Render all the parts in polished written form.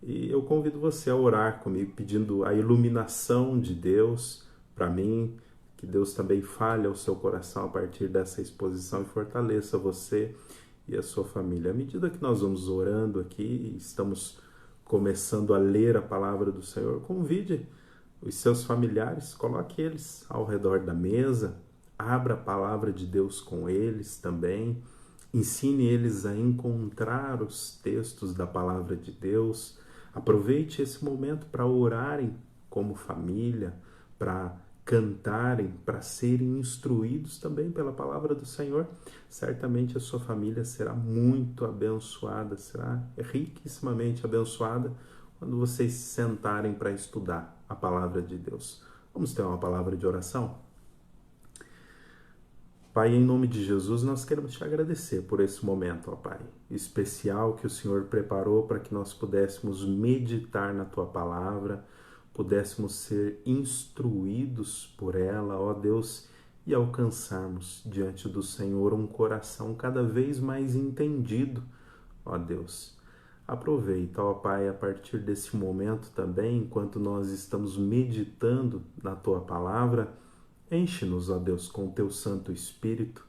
E eu convido você a orar comigo, pedindo a iluminação de Deus para mim, que Deus também fale ao seu coração a partir dessa exposição e fortaleça você e a sua família. À medida que nós vamos orando aqui, estamos começando a ler a palavra do Senhor, convide os seus familiares, coloque eles ao redor da mesa, abra a palavra de Deus com eles também, ensine eles a encontrar os textos da palavra de Deus. Aproveite esse momento para orarem como família, para cantarem, para serem instruídos também pela palavra do Senhor. Certamente a sua família será muito abençoada, será riquissimamente abençoada quando vocês se sentarem para estudar a palavra de Deus. Vamos ter uma palavra de oração? Pai, em nome de Jesus, nós queremos te agradecer por esse momento, ó Pai, especial que o Senhor preparou para que nós pudéssemos meditar na tua palavra, pudéssemos ser instruídos por ela, ó Deus, e alcançarmos diante do Senhor um coração cada vez mais entendido, ó Deus. Aproveita, ó Pai, a partir desse momento também, enquanto nós estamos meditando na tua palavra, enche-nos, ó Deus, com o teu Santo Espírito,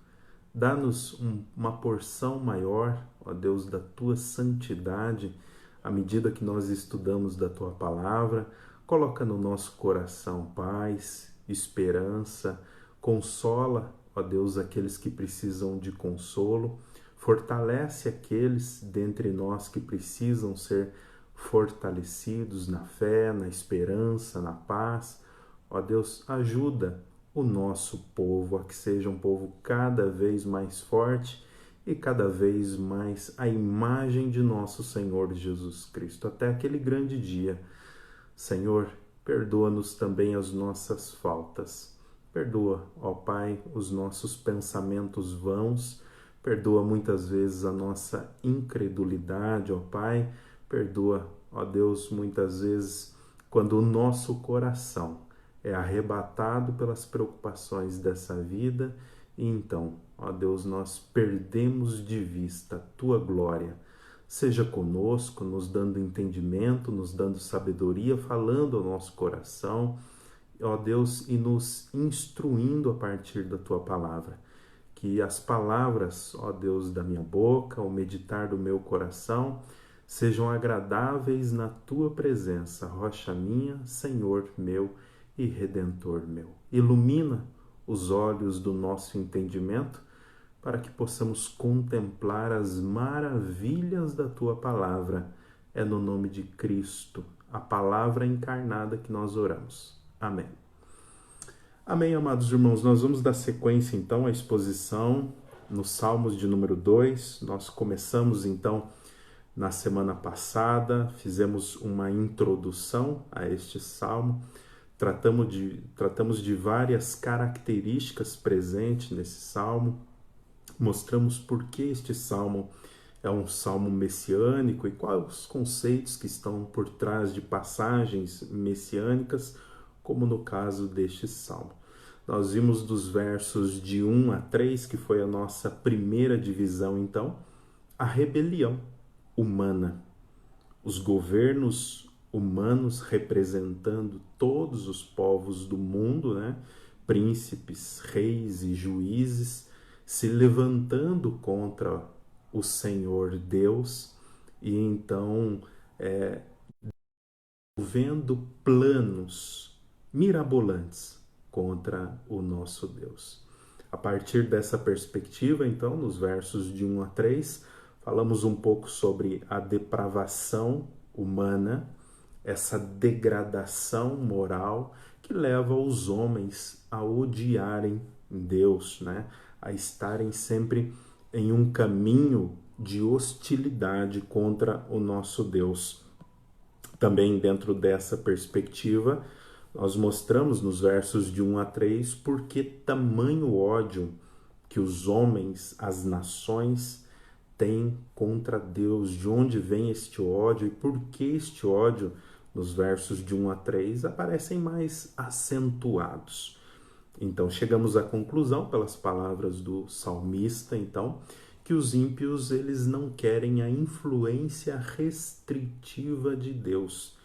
dá-nos uma porção maior, ó Deus, da tua santidade, à medida que nós estudamos da tua palavra, coloca no nosso coração paz, esperança, consola, ó Deus, aqueles que precisam de consolo, fortalece aqueles dentre nós que precisam ser fortalecidos na fé, na esperança, na paz. Ó Deus, ajuda o nosso povo a que seja um povo cada vez mais forte e cada vez mais a imagem de nosso Senhor Jesus Cristo, até aquele grande dia. Senhor, perdoa-nos também as nossas faltas. Perdoa, ó Pai, os nossos pensamentos vãos. Perdoa muitas vezes a nossa incredulidade, ó Pai. Perdoa, ó Deus, muitas vezes quando o nosso coração é arrebatado pelas preocupações dessa vida e então, ó Deus, nós perdemos de vista a tua glória. Seja conosco, nos dando entendimento, nos dando sabedoria, falando ao nosso coração, ó Deus, e nos instruindo a partir da tua palavra. Que as palavras, ó Deus, da minha boca, o meditar do meu coração, sejam agradáveis na tua presença, rocha minha, Senhor meu e Redentor meu. Ilumina os olhos do nosso entendimento para que possamos contemplar as maravilhas da tua palavra. É no nome de Cristo, a palavra encarnada, que nós oramos. Amém. Amém, amados irmãos. Nós vamos dar sequência então à exposição nos Salmos de número 2. Nós começamos então na semana passada, fizemos uma introdução a este salmo. Tratamos de várias características presentes nesse salmo, mostramos por que este salmo é um salmo messiânico e quais os conceitos que estão por trás de passagens messiânicas, como no caso deste salmo. Nós vimos dos versos de 1 a 3, que foi a nossa primeira divisão, então, a rebelião humana, os governos humanos representando todos os povos do mundo, né? Príncipes, reis e juízes se levantando contra o Senhor Deus e então vendo planos mirabolantes contra o nosso Deus. A partir dessa perspectiva, então, nos versos de 1 a 3, falamos um pouco sobre a depravação humana, essa degradação moral que leva os homens a odiarem Deus, né? A estarem sempre em um caminho de hostilidade contra o nosso Deus. Também dentro dessa perspectiva, nós mostramos nos versos de 1 a 3 por que tamanho ódio que os homens, as nações, têm contra Deus, de onde vem este ódio e por que este ódio, nos versos de 1 a 3, aparecem mais acentuados. Então, chegamos à conclusão, pelas palavras do salmista, então, que os ímpios eles não querem a influência restritiva de Deus.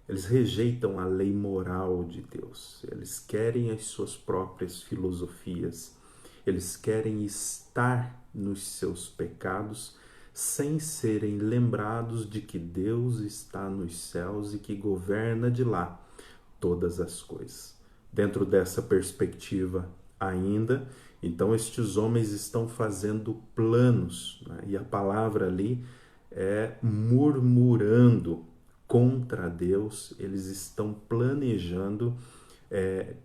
Eles rejeitam a lei moral de Deus. Eles querem as suas próprias filosofias. Eles querem estar nos seus pecados sem serem lembrados de que Deus está nos céus e que governa de lá todas as coisas. Dentro dessa perspectiva ainda, então estes homens estão fazendo planos, né? E a palavra ali é murmurando contra Deus. Eles estão planejando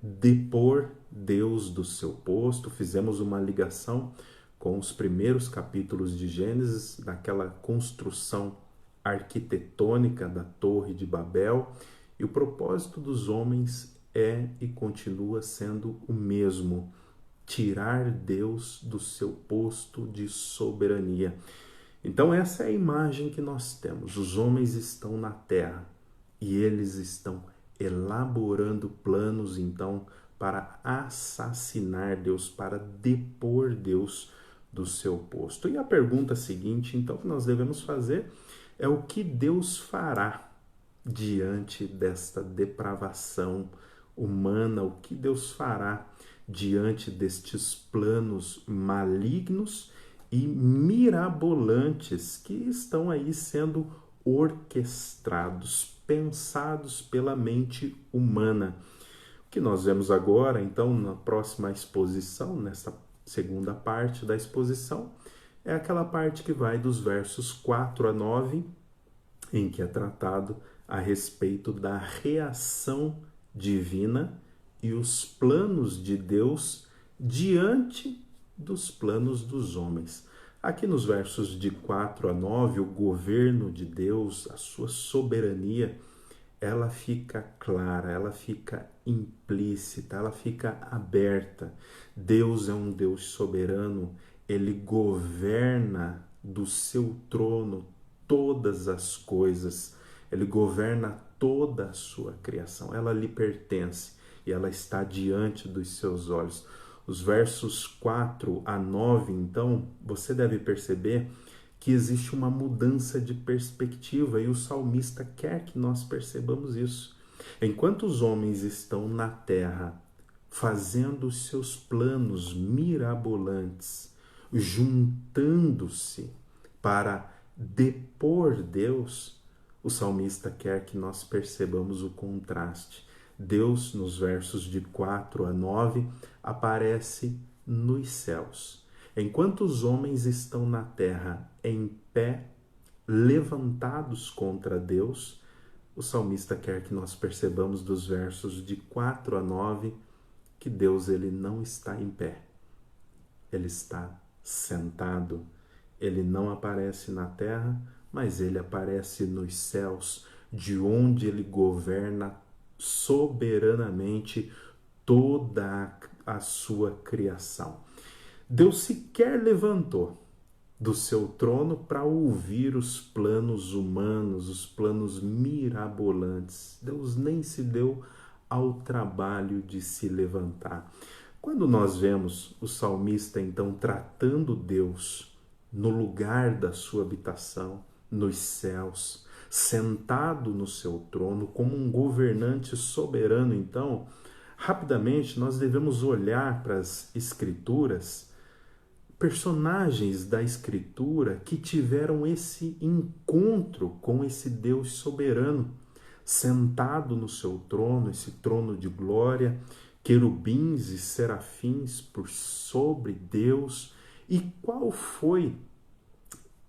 depor Deus do seu posto. Fizemos uma ligação com os primeiros capítulos de Gênesis, daquela construção arquitetônica da Torre de Babel, e o propósito dos homens é e continua sendo o mesmo: tirar Deus do seu posto de soberania. Então essa é a imagem que nós temos. Os homens estão na terra e eles estão elaborando planos então para assassinar Deus, para depor Deus do seu posto. E a pergunta seguinte então que nós devemos fazer é: o que Deus fará diante desta depravação humana? O que Deus fará diante destes planos malignos e mirabolantes que estão aí sendo orquestrados, pensados pela mente humana? O que nós vemos agora, então, na próxima exposição, nessa segunda parte da exposição, é aquela parte que vai dos versos 4 a 9, em que é tratado a respeito da reação divina e os planos de Deus diante dos planos dos homens. Aqui nos versos de 4 a 9, o governo de Deus, a sua soberania, ela fica clara, ela fica implícita, ela fica aberta. Deus é um Deus soberano, ele governa do seu trono todas as coisas, ele governa toda a sua criação, ela lhe pertence e ela está diante dos seus olhos. Os versos 4 a 9, então, você deve perceber que existe uma mudança de perspectiva e o salmista quer que nós percebamos isso. Enquanto os homens estão na terra fazendo os seus planos mirabolantes, juntando-se para depor Deus, o salmista quer que nós percebamos o contraste. Deus, nos versos de 4 a 9, aparece nos céus. Enquanto os homens estão na terra em pé, levantados contra Deus, o salmista quer que nós percebamos dos versos de 4 a 9 que Deus ele não está em pé, ele está sentado. Ele não aparece na terra, mas ele aparece nos céus, de onde ele governa soberanamente toda a sua criação. Deus sequer levantou do seu trono para ouvir os planos humanos, os planos mirabolantes. Deus nem se deu ao trabalho de se levantar. Quando nós vemos o salmista então tratando Deus no lugar da sua habitação, nos céus, sentado no seu trono, como um governante soberano, então, rapidamente nós devemos olhar para as Escrituras, personagens da Escritura que tiveram esse encontro com esse Deus soberano, sentado no seu trono, esse trono de glória, querubins e serafins por sobre Deus. E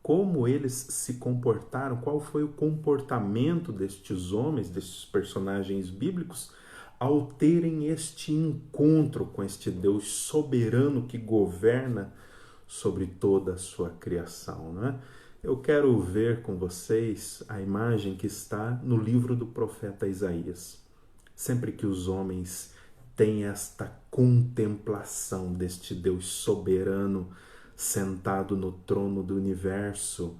como eles se comportaram, qual foi o comportamento destes homens, destes personagens bíblicos, ao terem este encontro com este Deus soberano que governa sobre toda a sua criação, né? Eu quero ver com vocês a imagem que está no livro do profeta Isaías. Sempre que os homens têm esta contemplação deste Deus soberano sentado no trono do universo,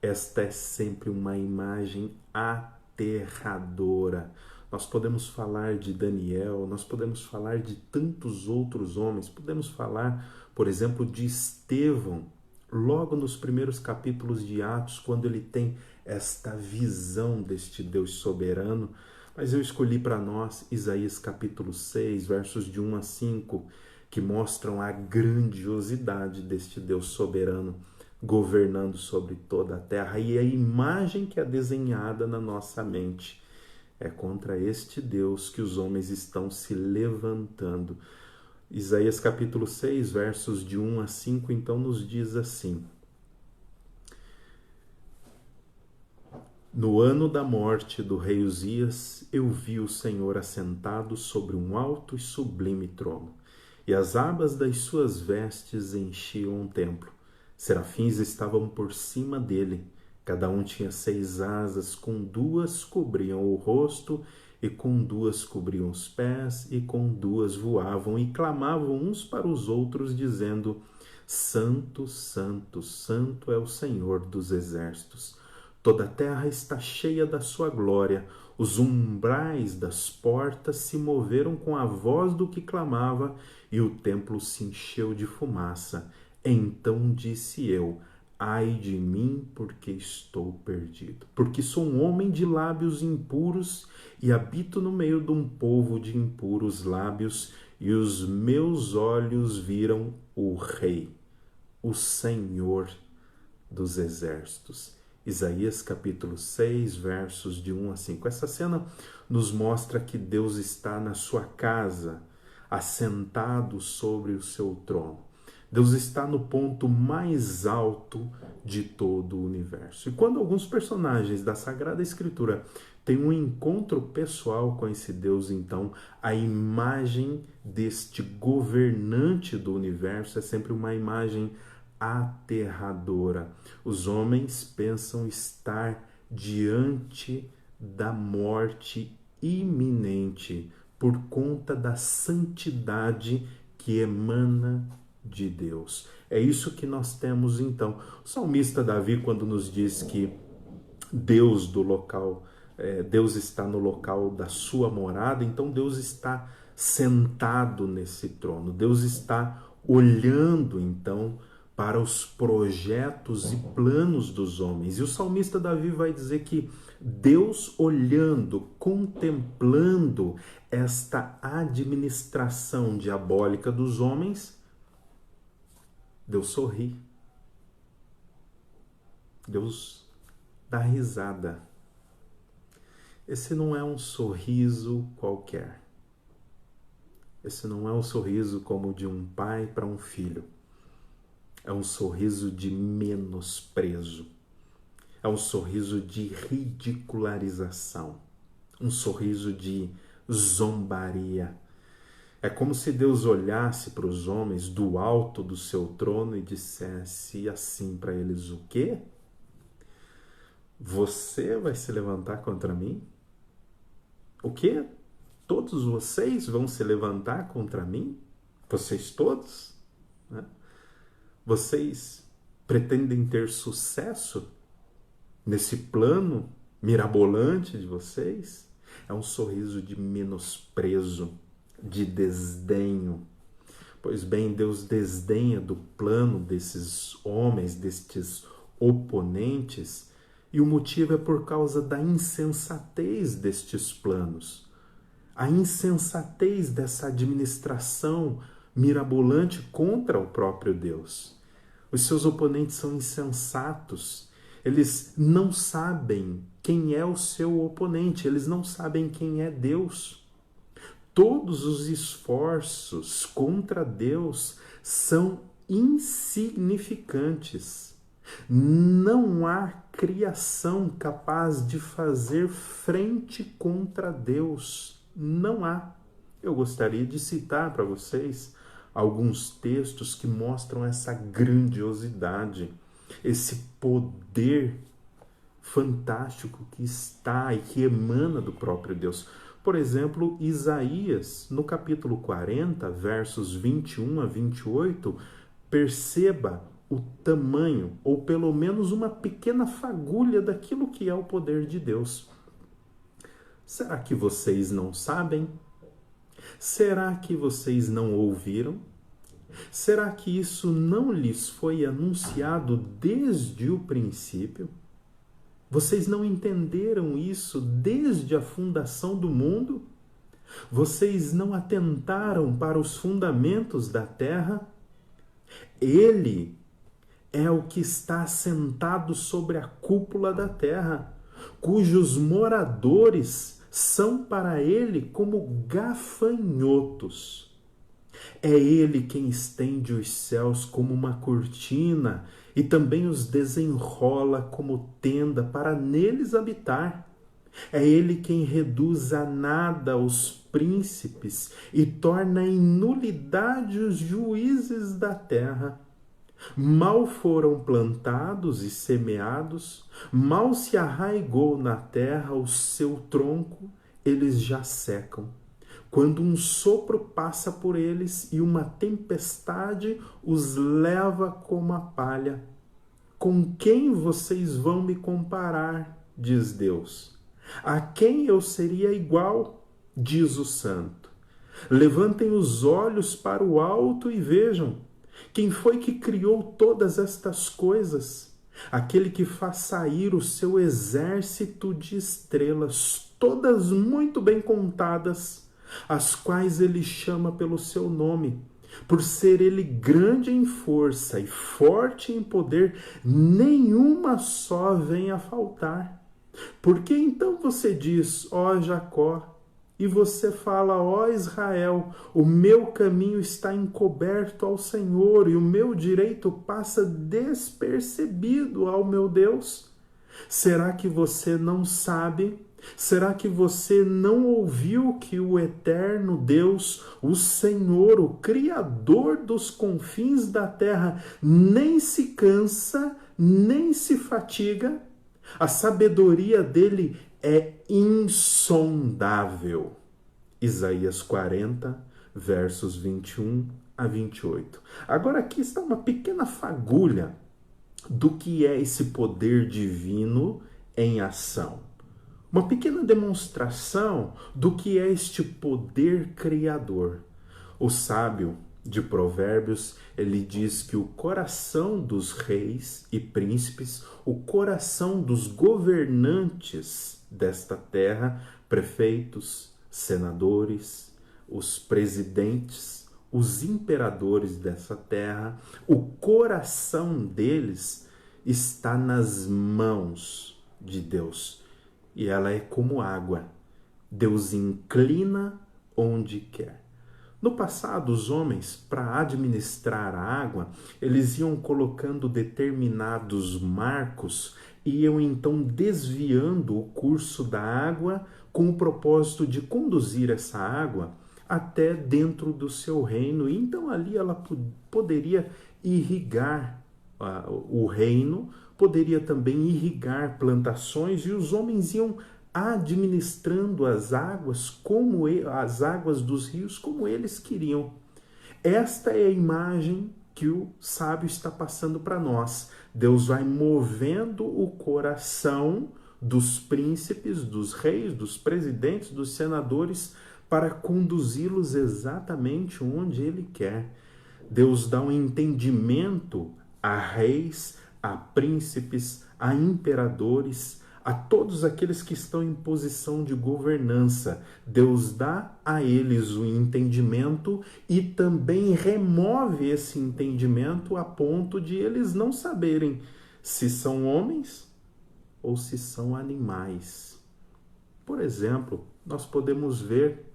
esta é sempre uma imagem aterradora. Nós podemos falar de Daniel, nós podemos falar de tantos outros homens, podemos falar, por exemplo, de Estevão, logo nos primeiros capítulos de Atos, quando ele tem esta visão deste Deus soberano. Mas eu escolhi para nós Isaías capítulo 6, versos de 1 a 5, que mostram a grandiosidade deste Deus soberano governando sobre toda a terra. E a imagem que é desenhada na nossa mente é contra este Deus que os homens estão se levantando. Isaías capítulo 6, versos de 1 a 5, então nos diz assim: No ano da morte do rei Uzias, eu vi o Senhor assentado sobre um alto e sublime trono, e as abas das suas vestes enchiam o templo. Serafins estavam por cima dele, cada um tinha 6 asas, com 2 cobriam o rosto, e com 2 cobriam os pés, e com 2 voavam, e clamavam uns para os outros, dizendo: Santo, Santo, Santo é o Senhor dos exércitos. Toda a terra está cheia da sua glória. Os umbrais das portas se moveram com a voz do que clamava, e o templo se encheu de fumaça. Então disse eu: ai de mim, porque estou perdido. Porque sou um homem de lábios impuros e habito no meio de um povo de impuros lábios, e os meus olhos viram o Rei, o Senhor dos exércitos. Isaías capítulo 6, versos de 1 a 5. Essa cena nos mostra que Deus está na sua casa, assentado sobre o seu trono. Deus está no ponto mais alto de todo o universo. E quando alguns personagens da Sagrada Escritura têm um encontro pessoal com esse Deus, então a imagem deste governante do universo é sempre uma imagem aterradora. Os homens pensam estar diante da morte iminente por conta da santidade que emana de Deus. É isso que nós temos então. O salmista Davi, quando nos diz que Deus está no local da sua morada, então Deus está sentado nesse trono. Deus está olhando então para os projetos e planos dos homens. E o salmista Davi vai dizer que Deus, olhando, contemplando esta administração diabólica dos homens, Deus sorri. Deus dá risada. Esse não é um sorriso qualquer. Esse não é um sorriso como de um pai para um filho. É um sorriso de menosprezo. É um sorriso de ridicularização. Um sorriso de zombaria. É como se Deus olhasse para os homens do alto do seu trono e dissesse assim para eles: o quê? Você vai se levantar contra mim? O quê? Todos vocês vão se levantar contra mim? Vocês todos? Né? Vocês pretendem ter sucesso nesse plano mirabolante de vocês? É um sorriso de menosprezo, de desdenho. Pois bem, Deus desdenha do plano desses homens, destes oponentes, e o motivo é por causa da insensatez destes planos. A insensatez dessa administração mirabolante contra o próprio Deus. Os seus oponentes são insensatos. Eles não sabem quem é o seu oponente, eles não sabem quem é Deus. Todos os esforços contra Deus são insignificantes. Não há criação capaz de fazer frente contra Deus. Não há. Eu gostaria de citar para vocês alguns textos que mostram essa grandiosidade, esse poder fantástico que está e que emana do próprio Deus. Por exemplo, Isaías, no capítulo 40, versos 21 a 28, perceba o tamanho, ou pelo menos uma pequena fagulha daquilo que é o poder de Deus. Será que vocês não sabem? Será que vocês não ouviram? Será que isso não lhes foi anunciado desde o princípio? Vocês não entenderam isso desde a fundação do mundo? Vocês não atentaram para os fundamentos da terra? Ele é o que está assentado sobre a cúpula da terra, cujos moradores são para ele como gafanhotos. É ele quem estende os céus como uma cortina e também os desenrola como tenda para neles habitar. É ele quem reduz a nada os príncipes e torna em nulidade os juízes da terra. Mal foram plantados e semeados, mal se arraigou na terra o seu tronco, eles já secam. Quando um sopro passa por eles e uma tempestade os leva como a palha. Com quem vocês vão me comparar? Diz Deus. A quem eu seria igual? Diz o Santo. Levantem os olhos para o alto e vejam. Quem foi que criou todas estas coisas? Aquele que faz sair o seu exército de estrelas, todas muito bem contadas, as quais ele chama pelo seu nome. Por ser ele grande em força e forte em poder, nenhuma só vem a faltar. Por que então você diz, ó Jacó, e você fala, ó Israel, o meu caminho está encoberto ao Senhor e o meu direito passa despercebido ao meu Deus? Será que você não sabe? Será que você não ouviu que o eterno Deus, o Senhor, o Criador dos confins da terra, nem se cansa, nem se fatiga? A sabedoria dele é insondável. Isaías 40, versos 21 a 28. Agora aqui está uma pequena fagulha do que é esse poder divino em ação. Uma pequena demonstração do que é este poder criador. O sábio de Provérbios, ele diz que o coração dos reis e príncipes, o coração dos governantes desta terra, prefeitos, senadores, os presidentes, os imperadores dessa terra, o coração deles está nas mãos de Deus. E ela é como água. Deus inclina onde quer. No passado, os homens, para administrar a água, eles iam colocando determinados marcos e iam então desviando o curso da água com o propósito de conduzir essa água até dentro do seu reino. E então ali ela poderia irrigar o reino, poderia também irrigar plantações, e os homens iam administrando as águas as águas dos rios como eles queriam. Esta é a imagem que o sábio está passando para nós. Deus vai movendo o coração dos príncipes, dos reis, dos presidentes, dos senadores para conduzi-los exatamente onde ele quer. Deus dá um entendimento a reis, a príncipes, a imperadores, a todos aqueles que estão em posição de governança. Deus dá a eles o entendimento e também remove esse entendimento a ponto de eles não saberem se são homens ou se são animais. Por exemplo, nós podemos ver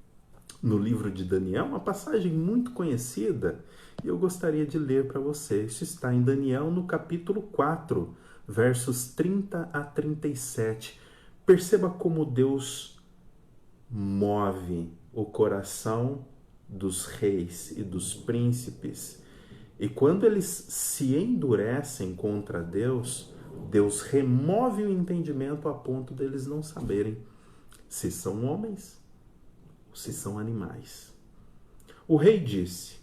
no livro de Daniel uma passagem muito conhecida e eu gostaria de ler para você. Isso está em Daniel no capítulo 4, versos 30 a 37. Perceba como Deus move o coração dos reis e dos príncipes. E quando eles se endurecem contra Deus, Deus remove o entendimento a ponto deles não saberem se são homens ou se são animais. O rei disse: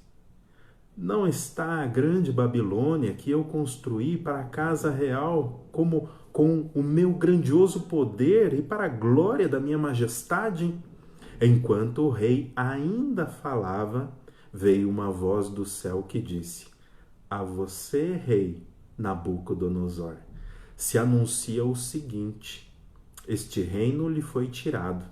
não está a grande Babilônia que eu construí para a casa real com o meu grandioso poder e para a glória da minha majestade? Enquanto o rei ainda falava, veio uma voz do céu que disse: A você, rei Nabucodonosor, se anuncia o seguinte: este reino lhe foi tirado.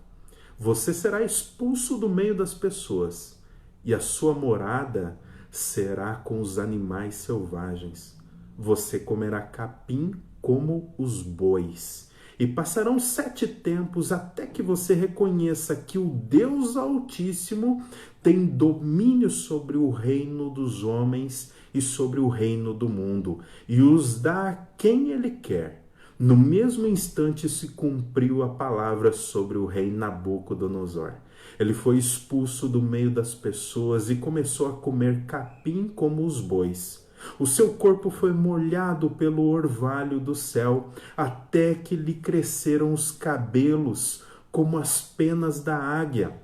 Você será expulso do meio das pessoas, e a sua morada será com os animais selvagens. Você comerá capim como os bois. E passarão 7 tempos até que você reconheça que o Deus Altíssimo tem domínio sobre o reino dos homens e sobre o reino do mundo, e os dá a quem ele quer. No mesmo instante se cumpriu a palavra sobre o rei Nabucodonosor. Ele foi expulso do meio das pessoas e começou a comer capim como os bois. O seu corpo foi molhado pelo orvalho do céu, até que lhe cresceram os cabelos como as penas da águia,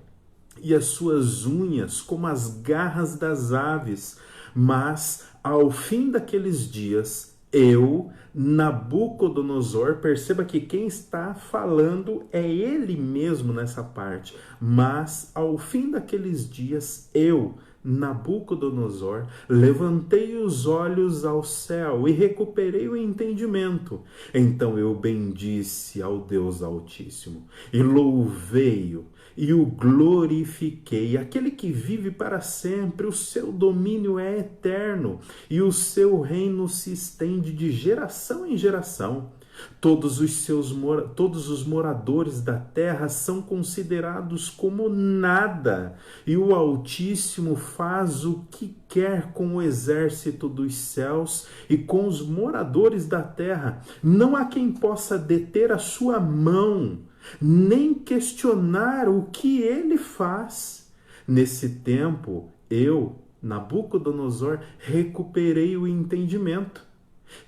e as suas unhas como as garras das aves. Mas, ao fim daqueles dias, eu, Nabucodonosor, perceba que quem está falando é ele mesmo nessa parte. Mas, ao fim daqueles dias, eu, Nabucodonosor, levantei os olhos ao céu e recuperei o entendimento. Então eu bendisse ao Deus Altíssimo e louvei-o e o glorifiquei, aquele que vive para sempre. O seu domínio é eterno e o seu reino se estende de geração em geração. Todos os moradores da terra são considerados como nada, e o Altíssimo faz o que quer com o exército dos céus e com os moradores da terra. Não há quem possa deter a sua mão, nem questionar o que ele faz. Nesse tempo, eu, Nabucodonosor, recuperei o entendimento.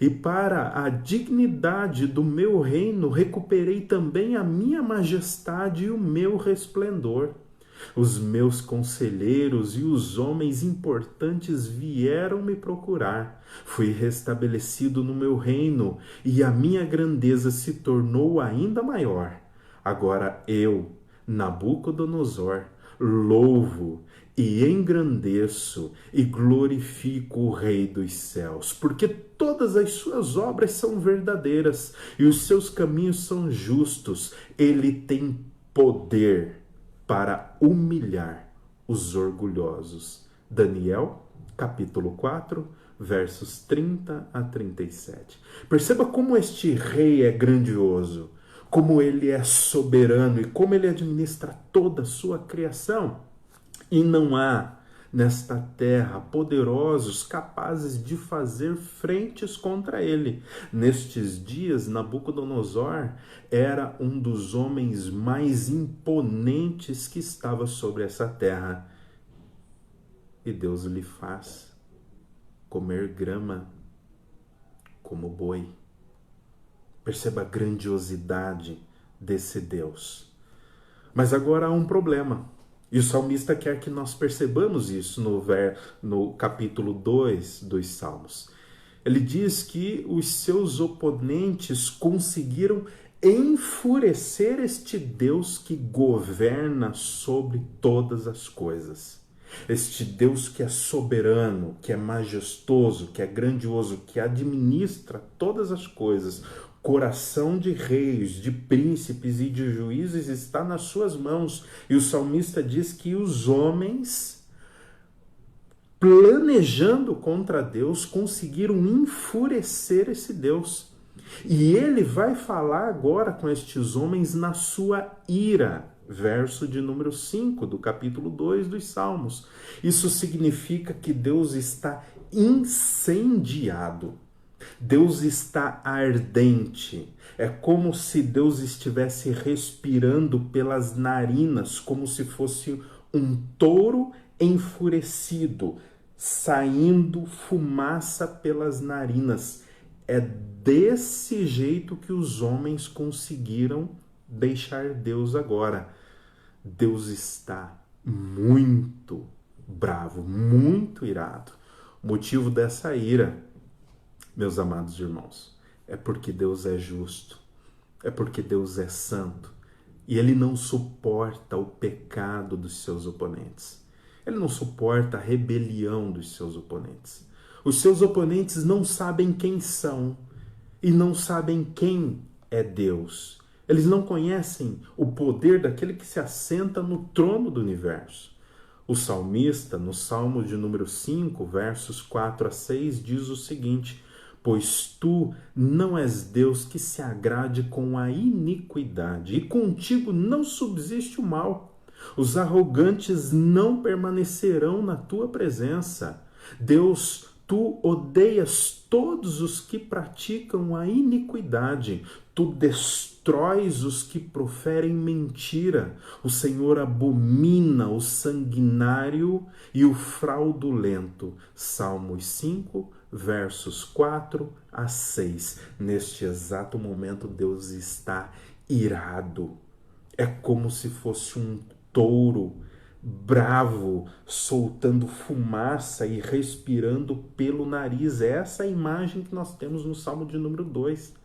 E para a dignidade do meu reino, recuperei também a minha majestade e o meu resplendor. Os meus conselheiros e os homens importantes vieram me procurar. Fui restabelecido no meu reino e a minha grandeza se tornou ainda maior. Agora eu, Nabucodonosor, louvo e engrandeço e glorifico o Rei dos céus, porque todas as suas obras são verdadeiras e os seus caminhos são justos. Ele tem poder para humilhar os orgulhosos. Daniel, capítulo 4, versos 30 a 37. Perceba como este rei é grandioso, como ele é soberano e como ele administra toda a sua criação. E não há nesta terra poderosos capazes de fazer frentes contra ele. Nestes dias, Nabucodonosor era um dos homens mais imponentes que estava sobre essa terra. E Deus lhe faz comer grama como boi. Perceba a grandiosidade desse Deus. Mas agora há um problema. E o salmista quer que nós percebamos isso no capítulo 2 dos Salmos. Ele diz que os seus oponentes conseguiram enfurecer este Deus que governa sobre todas as coisas. Este Deus que é soberano, que é majestoso, que é grandioso, que administra todas as coisas. Coração de reis, de príncipes e de juízes está nas suas mãos. E o salmista diz que os homens, planejando contra Deus, conseguiram enfurecer esse Deus. E ele vai falar agora com estes homens na sua ira. Verso de número 5 do capítulo 2 dos Salmos. Isso significa que Deus está incendiado. Deus está ardente. É como se Deus estivesse respirando pelas narinas, como se fosse um touro enfurecido, saindo fumaça pelas narinas. É desse jeito que os homens conseguiram deixar Deus agora. Deus está muito bravo, muito irado. O motivo dessa ira, meus amados irmãos, é porque Deus é justo, é porque Deus é santo e Ele não suporta o pecado dos seus oponentes. Ele não suporta a rebelião dos seus oponentes. Os seus oponentes não sabem quem são e não sabem quem é Deus. Eles não conhecem o poder daquele que se assenta no trono do universo. O salmista, no Salmo de número 5, versos 4 a 6, diz o seguinte: pois tu não és Deus que se agrade com a iniquidade, e contigo não subsiste o mal. Os arrogantes não permanecerão na tua presença. Deus, tu odeias todos os que praticam a iniquidade. Tu destróis os que proferem mentira. O Senhor abomina o sanguinário e o fraudulento. Salmos 5, versos 4 a 6. Neste exato momento, Deus está irado. É como se fosse um touro bravo, soltando fumaça e respirando pelo nariz. É essa a imagem que nós temos no Salmo de número 2.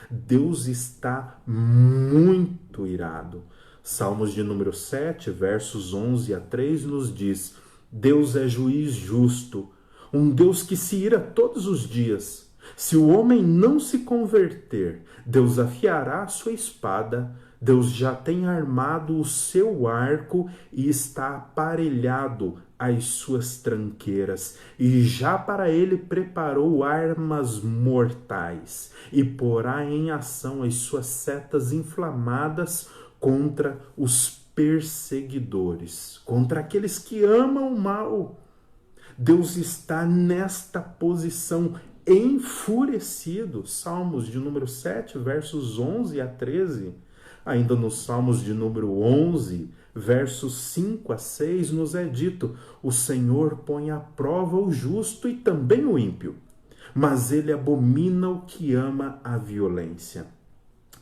Deus está muito irado. Salmos de número 7, versos 11 a 3 nos diz: Deus é juiz justo, um Deus que se ira todos os dias. Se o homem não se converter, Deus afiará a sua espada. Deus já tem armado o seu arco e está aparelhado as suas tranqueiras, e já para ele preparou armas mortais, e porá em ação as suas setas inflamadas contra os perseguidores, contra aqueles que amam o mal. Deus está nesta posição enfurecido. Salmos de número 7, versos 11 a 13. Ainda nos Salmos de número 11, versos 5 a 6, nos é dito: o Senhor põe à prova o justo e também o ímpio, mas ele abomina o que ama a violência.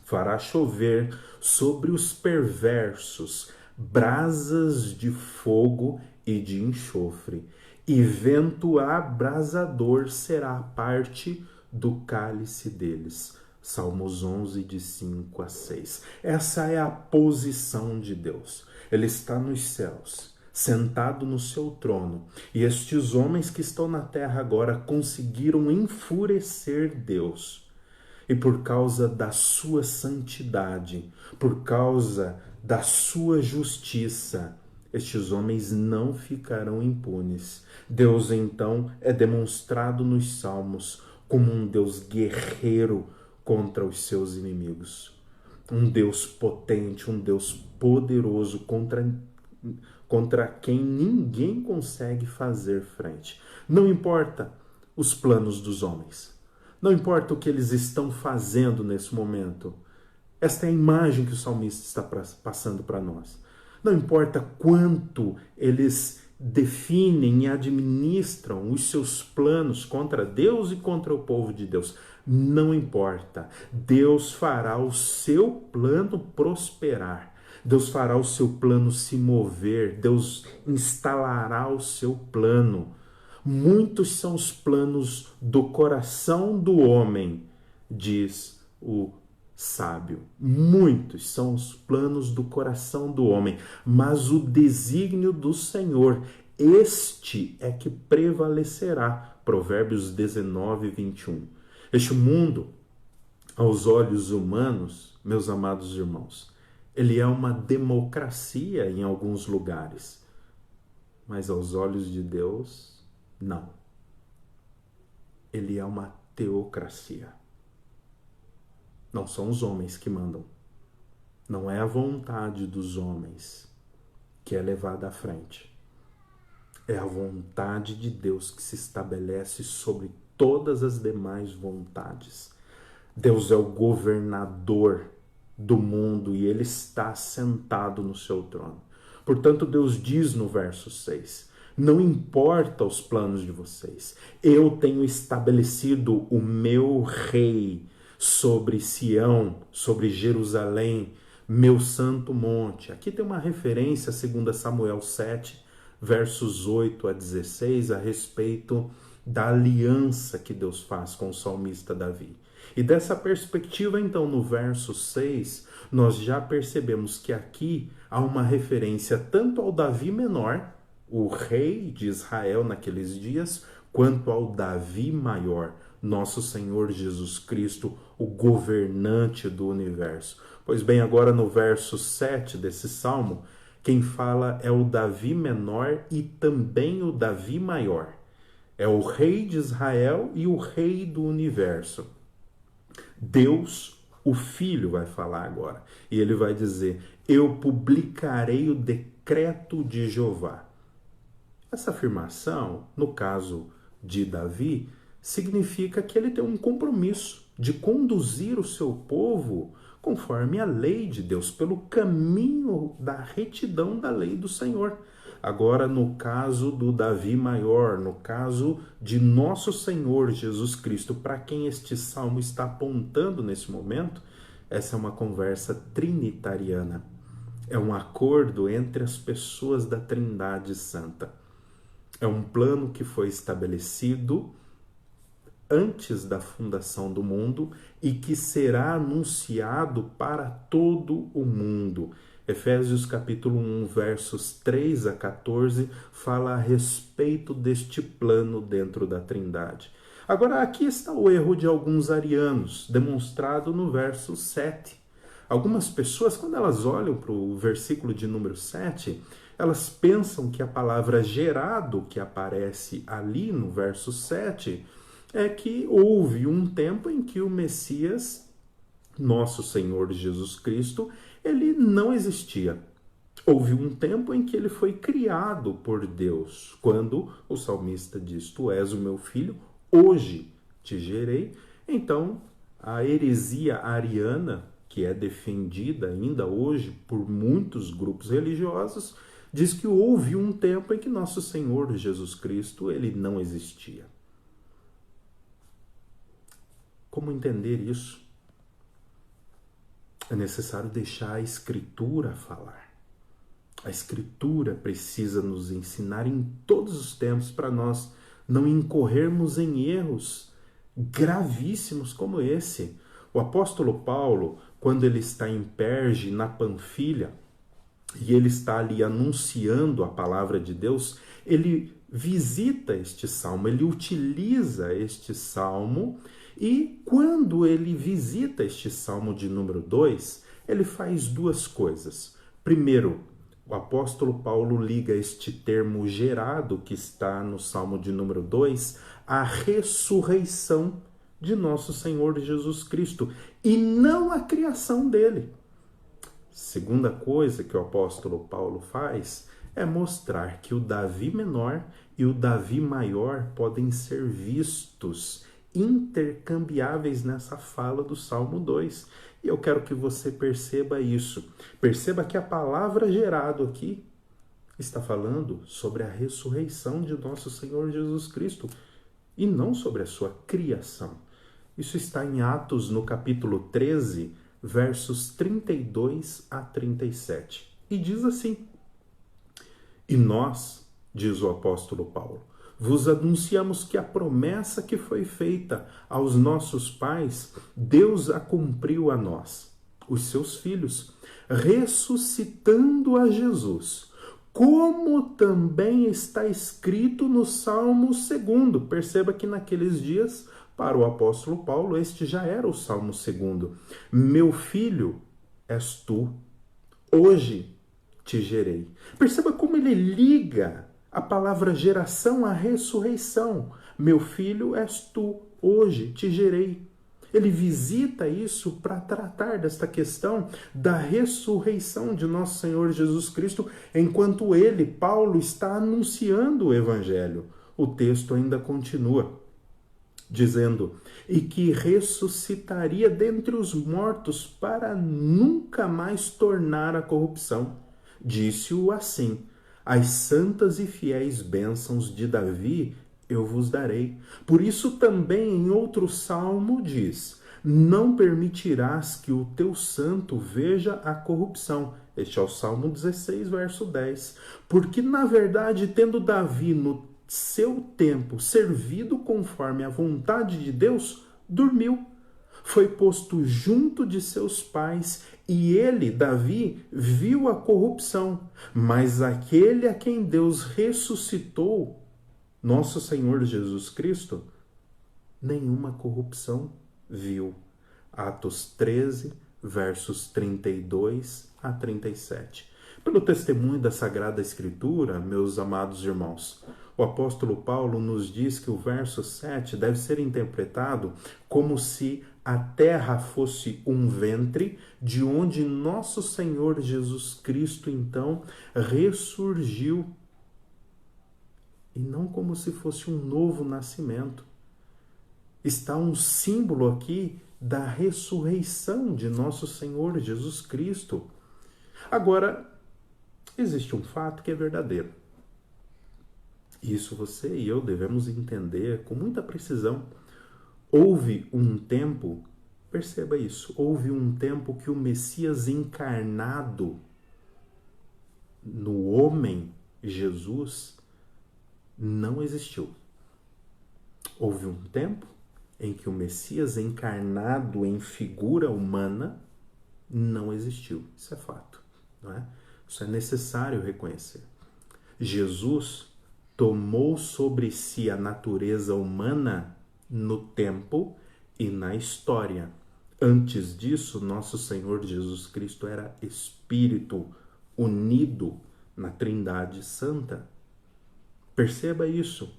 Fará chover sobre os perversos brasas de fogo e de enxofre, e vento abrasador será a parte do cálice deles. Salmos 11, de 5 a 6. Essa é a posição de Deus. Ele está nos céus, sentado no seu trono. E estes homens que estão na terra agora conseguiram enfurecer Deus. E por causa da sua santidade, por causa da sua justiça, estes homens não ficarão impunes. Deus, então, é demonstrado nos Salmos como um Deus guerreiro contra os seus inimigos. Um Deus potente, um Deus poderoso contra quem ninguém consegue fazer frente. Não importa os planos dos homens. Não importa o que eles estão fazendo nesse momento. Esta é a imagem que o salmista está passando para nós. Não importa quanto eles definem e administram os seus planos contra Deus e contra o povo de Deus. Não importa. Deus fará o seu plano prosperar. Deus fará o seu plano se mover. Deus instalará o seu plano. Muitos são os planos do coração do homem, diz o sábio. Muitos são os planos do coração do homem, mas o desígnio do Senhor, este é que prevalecerá. Provérbios 19, 21. Este mundo, aos olhos humanos, meus amados irmãos, ele é uma democracia em alguns lugares, mas aos olhos de Deus, não. Ele é uma teocracia. Não são os homens que mandam. Não é a vontade dos homens que é levada à frente. É a vontade de Deus que se estabelece sobre todas as demais vontades. Deus é o governador do mundo e ele está sentado no seu trono. Portanto, Deus diz no verso 6: não importa os planos de vocês, eu tenho estabelecido o meu rei sobre Sião, sobre Jerusalém, meu santo monte. Aqui tem uma referência a 2 Samuel 7, versos 8 a 16, a respeito da aliança que Deus faz com o salmista Davi. E dessa perspectiva, então, no verso 6, nós já percebemos que aqui há uma referência tanto ao Davi menor, o rei de Israel naqueles dias, quanto ao Davi maior, nosso Senhor Jesus Cristo, o governante do universo. Pois bem, agora no verso 7 desse salmo, quem fala é o Davi menor e também o Davi maior. É o rei de Israel e o rei do universo. Deus, o Filho, vai falar agora. E ele vai dizer: eu publicarei o decreto de Jeová. Essa afirmação, no caso de Davi, significa que ele tem um compromisso de conduzir o seu povo conforme a lei de Deus, pelo caminho da retidão da lei do Senhor. Agora, no caso do Davi maior, no caso de nosso Senhor Jesus Cristo, para quem este salmo está apontando nesse momento, essa é uma conversa trinitariana. É um acordo entre as pessoas da Trindade Santa. É um plano que foi estabelecido antes da fundação do mundo e que será anunciado para todo o mundo. Efésios capítulo 1, versos 3 a 14, fala a respeito deste plano dentro da Trindade. Agora, aqui está o erro de alguns arianos, demonstrado no verso 7. Algumas pessoas, quando elas olham para o versículo de número 7, elas pensam que a palavra gerado, que aparece ali no verso 7, é que houve um tempo em que o Messias, nosso Senhor Jesus Cristo, ele não existia. Houve um tempo em que ele foi criado por Deus, quando o salmista diz: tu és o meu filho, hoje te gerei. Então, a heresia ariana, que é defendida ainda hoje por muitos grupos religiosos, diz que houve um tempo em que nosso Senhor Jesus Cristo ele não existia. Como entender isso? É necessário deixar a Escritura falar. A Escritura precisa nos ensinar em todos os tempos para nós não incorrermos em erros gravíssimos como esse. O apóstolo Paulo, quando ele está em Perge, na Panfilha, e ele está ali anunciando a palavra de Deus, ele visita este salmo, ele utiliza este salmo, e quando ele visita este salmo de número 2, ele faz duas coisas. Primeiro, o apóstolo Paulo liga este termo gerado que está no salmo de número 2 à ressurreição de nosso Senhor Jesus Cristo e não à criação dele. Segunda coisa que o apóstolo Paulo faz é mostrar que o Davi menor e o Davi maior podem ser vistos intercambiáveis nessa fala do Salmo 2. E eu quero que você perceba isso. Perceba que a palavra gerado aqui está falando sobre a ressurreição de nosso Senhor Jesus Cristo e não sobre a sua criação. Isso está em Atos, no capítulo 13, versos 32 a 37. E diz assim: e nós, diz o apóstolo Paulo, vos anunciamos que a promessa que foi feita aos nossos pais, Deus a cumpriu a nós, os seus filhos, ressuscitando a Jesus, como também está escrito no Salmo 2. Perceba que naqueles dias, para o apóstolo Paulo, este já era o Salmo 2. Meu filho és tu, hoje te gerei. Perceba como ele liga a palavra geração à ressurreição. Meu filho és tu, hoje te gerei. Ele visita isso para tratar desta questão da ressurreição de nosso Senhor Jesus Cristo, enquanto ele, Paulo, está anunciando o Evangelho. O texto ainda continua dizendo: e que ressuscitaria dentre os mortos para nunca mais tornar a corrupção. Disse-o assim: as santas e fiéis bênçãos de Davi eu vos darei. Por isso também em outro salmo diz: não permitirás que o teu santo veja a corrupção. Este é o Salmo 16, verso 10. Porque, na verdade, tendo Davi no seu tempo servido conforme a vontade de Deus, dormiu. Foi posto junto de seus pais E ele, Davi, viu a corrupção, mas aquele a quem Deus ressuscitou, nosso Senhor Jesus Cristo, nenhuma corrupção viu. Atos 13, versos 32 a 37. Pelo testemunho da Sagrada Escritura, meus amados irmãos, o apóstolo Paulo nos diz que o verso 7 deve ser interpretado como se a terra fosse um ventre de onde nosso Senhor Jesus Cristo, então, ressurgiu. E não como se fosse um novo nascimento. Está um símbolo aqui da ressurreição de nosso Senhor Jesus Cristo. Agora, existe um fato que é verdadeiro. Isso você e eu devemos entender com muita precisão. Houve um tempo, perceba isso, houve um tempo que o Messias encarnado no homem Jesus não existiu. Houve um tempo em que o Messias encarnado em figura humana não existiu. Isso é fato, não é? Isso é necessário reconhecer. Jesus tomou sobre si a natureza humana no tempo e na história. Antes disso, nosso Senhor Jesus Cristo era Espírito unido na Trindade Santa. Perceba isso.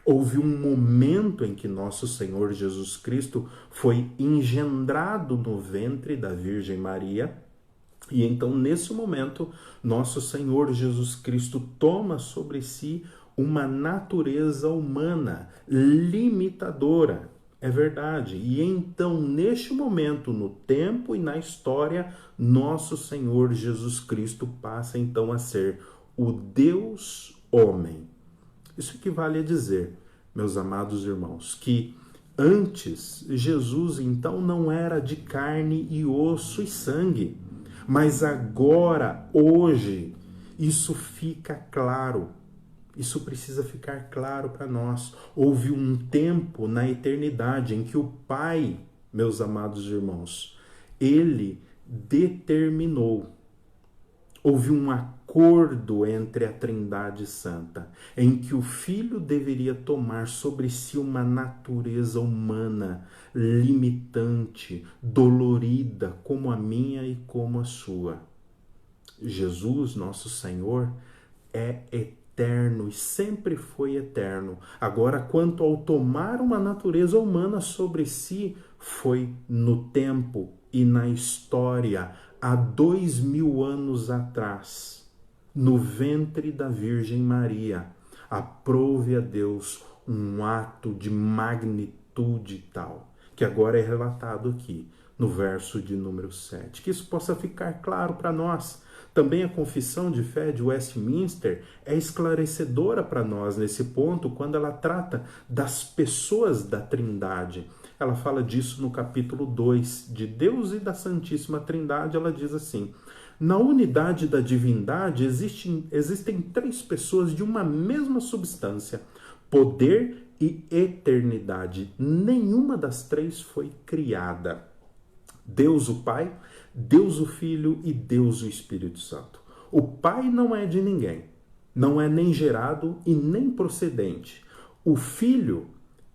Houve um momento em que nosso Senhor Jesus Cristo foi engendrado no ventre da Virgem Maria, e então, nesse momento, nosso Senhor Jesus Cristo toma sobre si uma natureza humana limitadora. É verdade. E então, neste momento, no tempo e na história, nosso Senhor Jesus Cristo passa então a ser o Deus homem. Isso equivale a dizer, meus amados irmãos, que antes Jesus então não era de carne e osso e sangue, mas agora, hoje, isso fica claro. Isso precisa ficar claro para nós. Houve um tempo na eternidade em que o Pai, meus amados irmãos, ele determinou. Houve um acordo entre a Trindade Santa, em que o Filho deveria tomar sobre si uma natureza humana, limitante, dolorida, como a minha e como a sua. Jesus, nosso Senhor, é eterno e sempre foi eterno. Agora, quanto ao tomar uma natureza humana sobre si, foi no tempo e na história, há 2000 anos atrás, no ventre da Virgem Maria. Aprove a Deus um ato de magnitude tal, que agora é relatado aqui no verso de número 7. Que isso possa ficar claro para nós. Também a confissão de fé de Westminster é esclarecedora para nós nesse ponto, quando ela trata das pessoas da Trindade. Ela fala disso no capítulo 2, de Deus e da Santíssima Trindade. Ela diz assim: na unidade da divindade existem três pessoas de uma mesma substância, poder e eternidade. Nenhuma das três foi criada. Deus o Pai, Deus o Filho e Deus o Espírito Santo. O Pai não é de ninguém, não é nem gerado e nem procedente. O Filho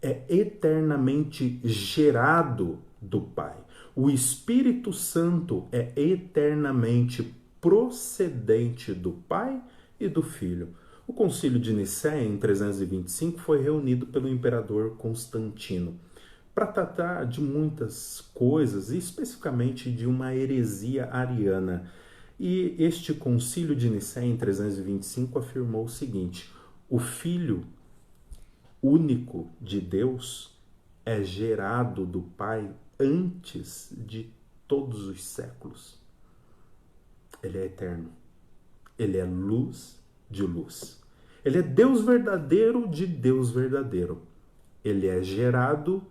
é eternamente gerado do Pai. O Espírito Santo é eternamente procedente do Pai e do Filho. O Concílio de Nicéia, em 325, foi reunido pelo imperador Constantino para tratar de muitas coisas, especificamente de uma heresia ariana. E este Concílio de Nicéia, em 325, afirmou o seguinte: o Filho único de Deus é gerado do Pai antes de todos os séculos. Ele é eterno. Ele é luz de luz. Ele é Deus verdadeiro de Deus verdadeiro. Ele é gerado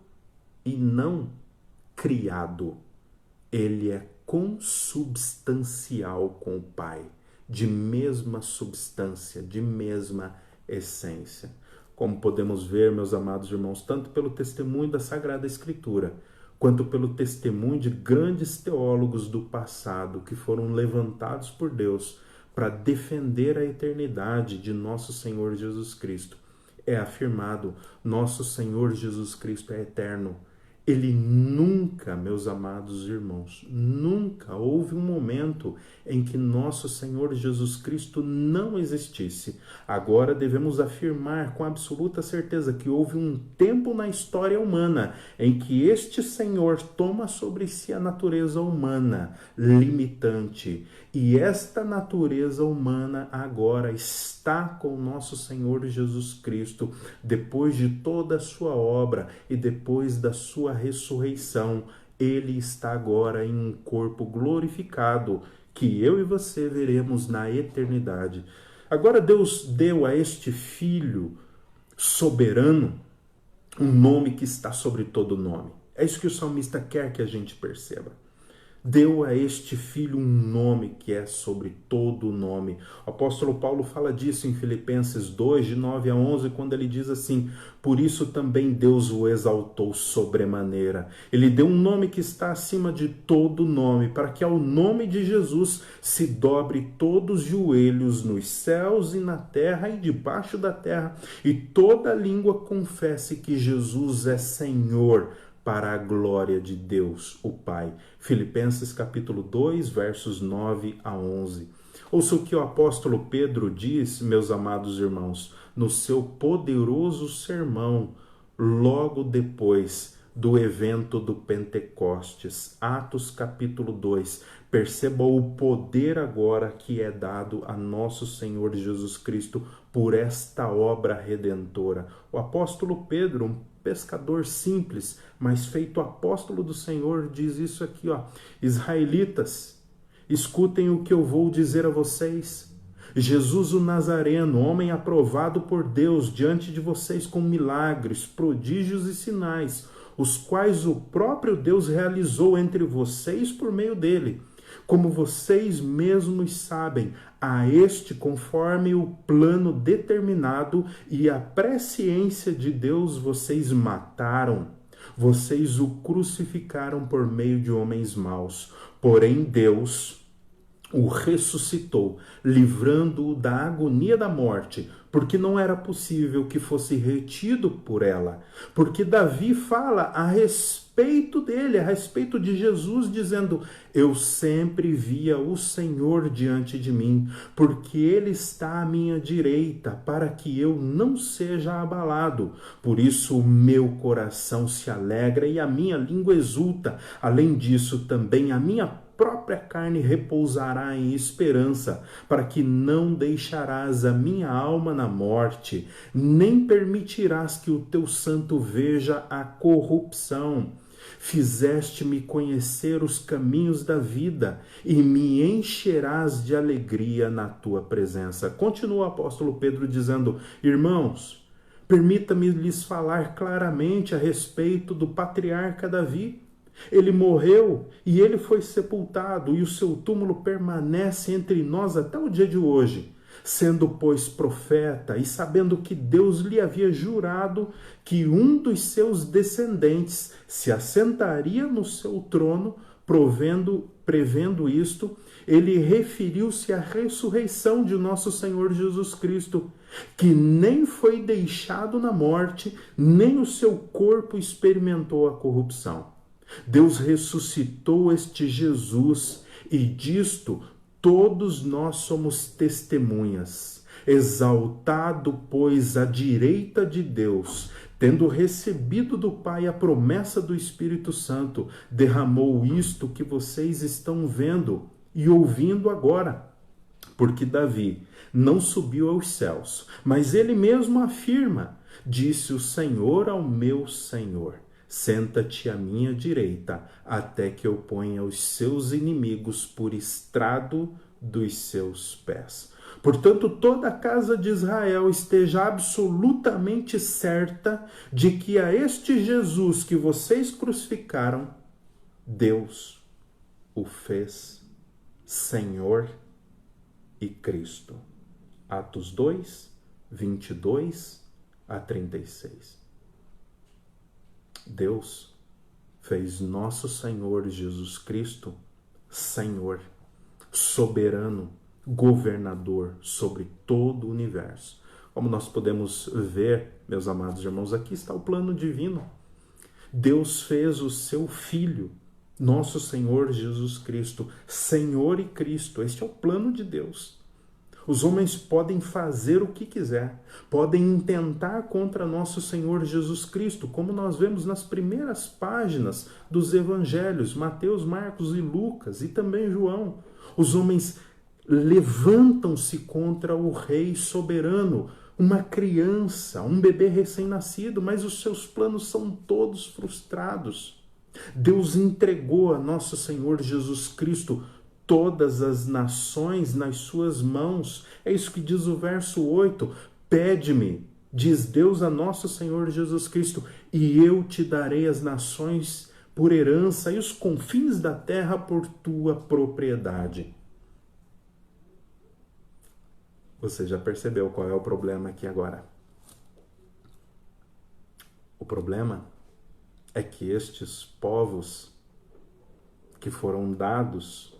e não criado. Ele é consubstancial com o Pai, de mesma substância, de mesma essência. Como podemos ver, meus amados irmãos, tanto pelo testemunho da Sagrada Escritura, quanto pelo testemunho de grandes teólogos do passado que foram levantados por Deus para defender a eternidade de nosso Senhor Jesus Cristo. É afirmado, nosso Senhor Jesus Cristo é eterno. Ele nunca, meus amados irmãos, nunca houve um momento em que nosso Senhor Jesus Cristo não existisse. Agora devemos afirmar com absoluta certeza que houve um tempo na história humana em que este Senhor toma sobre si a natureza humana, limitante. E esta natureza humana agora está com nosso Senhor Jesus Cristo, depois de toda a sua obra e depois da sua ressurreição. Ele está agora em um corpo glorificado, que eu e você veremos na eternidade. Agora Deus deu a este Filho soberano um nome que está sobre todo nome. É isso que o salmista quer que a gente perceba. Deu a este Filho um nome que é sobre todo nome. O apóstolo Paulo fala disso em Filipenses 2, de 9 a 11, quando ele diz assim: por isso também Deus o exaltou sobremaneira. Ele deu um nome que está acima de todo nome, para que ao nome de Jesus se dobre todos os joelhos nos céus e na terra e debaixo da terra, e toda língua confesse que Jesus é Senhor, para a glória de Deus, o Pai. Filipenses capítulo 2, versos 9 a 11. Ouça o que o apóstolo Pedro diz, meus amados irmãos, no seu poderoso sermão, logo depois do evento do Pentecostes. Atos capítulo 2. Perceba o poder agora que é dado a nosso Senhor Jesus Cristo por esta obra redentora. O apóstolo Pedro, um pescador simples, mas feito apóstolo do Senhor, diz isso aqui, ó: israelitas, escutem o que eu vou dizer a vocês. Jesus o Nazareno, homem aprovado por Deus diante de vocês com milagres, prodígios e sinais, os quais o próprio Deus realizou entre vocês por meio dele. Como vocês mesmos sabem, a este, conforme o plano determinado e a presciência de Deus, vocês mataram. Vocês o crucificaram por meio de homens maus. Porém, Deus o ressuscitou, livrando-o da agonia da morte, porque não era possível que fosse retido por ela. Porque Davi fala a respeito dele, a respeito de Jesus, dizendo: eu sempre via o Senhor diante de mim, porque ele está à minha direita, para que eu não seja abalado. Por isso o meu coração se alegra e a minha língua exulta. Além disso, também a minha própria carne repousará em esperança, para que não deixarás a minha alma na morte, nem permitirás que o teu santo veja a corrupção. Fizeste-me conhecer os caminhos da vida e me encherás de alegria na tua presença. Continua o apóstolo Pedro dizendo: irmãos, permita-me lhes falar claramente a respeito do patriarca Davi. Ele morreu e ele foi sepultado, e o seu túmulo permanece entre nós até o dia de hoje. Sendo, pois, profeta e sabendo que Deus lhe havia jurado que um dos seus descendentes se assentaria no seu trono, prevendo isto, ele referiu-se à ressurreição de nosso Senhor Jesus Cristo, que nem foi deixado na morte, nem o seu corpo experimentou a corrupção. Deus ressuscitou este Jesus, e disto todos nós somos testemunhas. Exaltado, pois, à direita de Deus, tendo recebido do Pai a promessa do Espírito Santo, derramou isto que vocês estão vendo e ouvindo agora. Porque Davi não subiu aos céus, mas ele mesmo afirma: disse o Senhor ao meu Senhor: senta-te à minha direita, até que eu ponha os seus inimigos por estrado dos seus pés. Portanto, toda a casa de Israel esteja absolutamente certa de que a este Jesus que vocês crucificaram, Deus o fez Senhor e Cristo. Atos 2, 22 a 36. Deus fez nosso Senhor Jesus Cristo Senhor, soberano, governador sobre todo o universo. Como nós podemos ver, meus amados irmãos, aqui está o plano divino. Deus fez o seu Filho, nosso Senhor Jesus Cristo, Senhor e Cristo. Este é o plano de Deus. Os homens podem fazer o que quiser, podem intentar contra nosso Senhor Jesus Cristo, como nós vemos nas primeiras páginas dos evangelhos, Mateus, Marcos e Lucas, e também João. Os homens levantam-se contra o Rei soberano, uma criança, um bebê recém-nascido, mas os seus planos são todos frustrados. Deus entregou a nosso Senhor Jesus Cristo todas as nações nas suas mãos. É isso que diz o verso 8. Pede-me, diz Deus a nosso Senhor Jesus Cristo, e eu te darei as nações por herança e os confins da terra por tua propriedade. Você já percebeu qual é o problema aqui agora? O problema é que estes povos que foram dados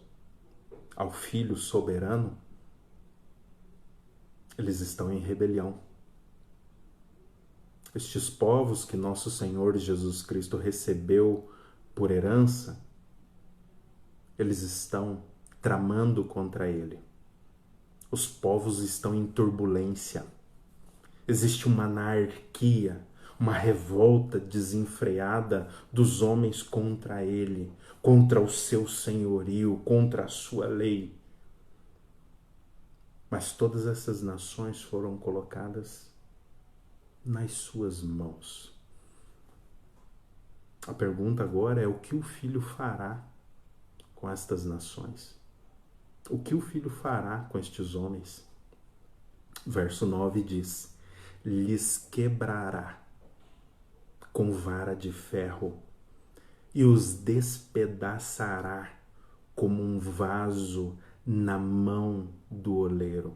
ao Filho soberano, eles estão em rebelião. Estes povos que nosso Senhor Jesus Cristo recebeu por herança, eles estão tramando contra ele. Os povos estão em turbulência. Existe uma anarquia, uma revolta desenfreada dos homens contra ele, contra o seu senhorio, contra a sua lei. Mas todas essas nações foram colocadas nas suas mãos. A pergunta agora é: o que o Filho fará com estas nações? O que o Filho fará com estes homens? Verso 9 diz: lhes quebrará com vara de ferro e os despedaçará como um vaso na mão do oleiro.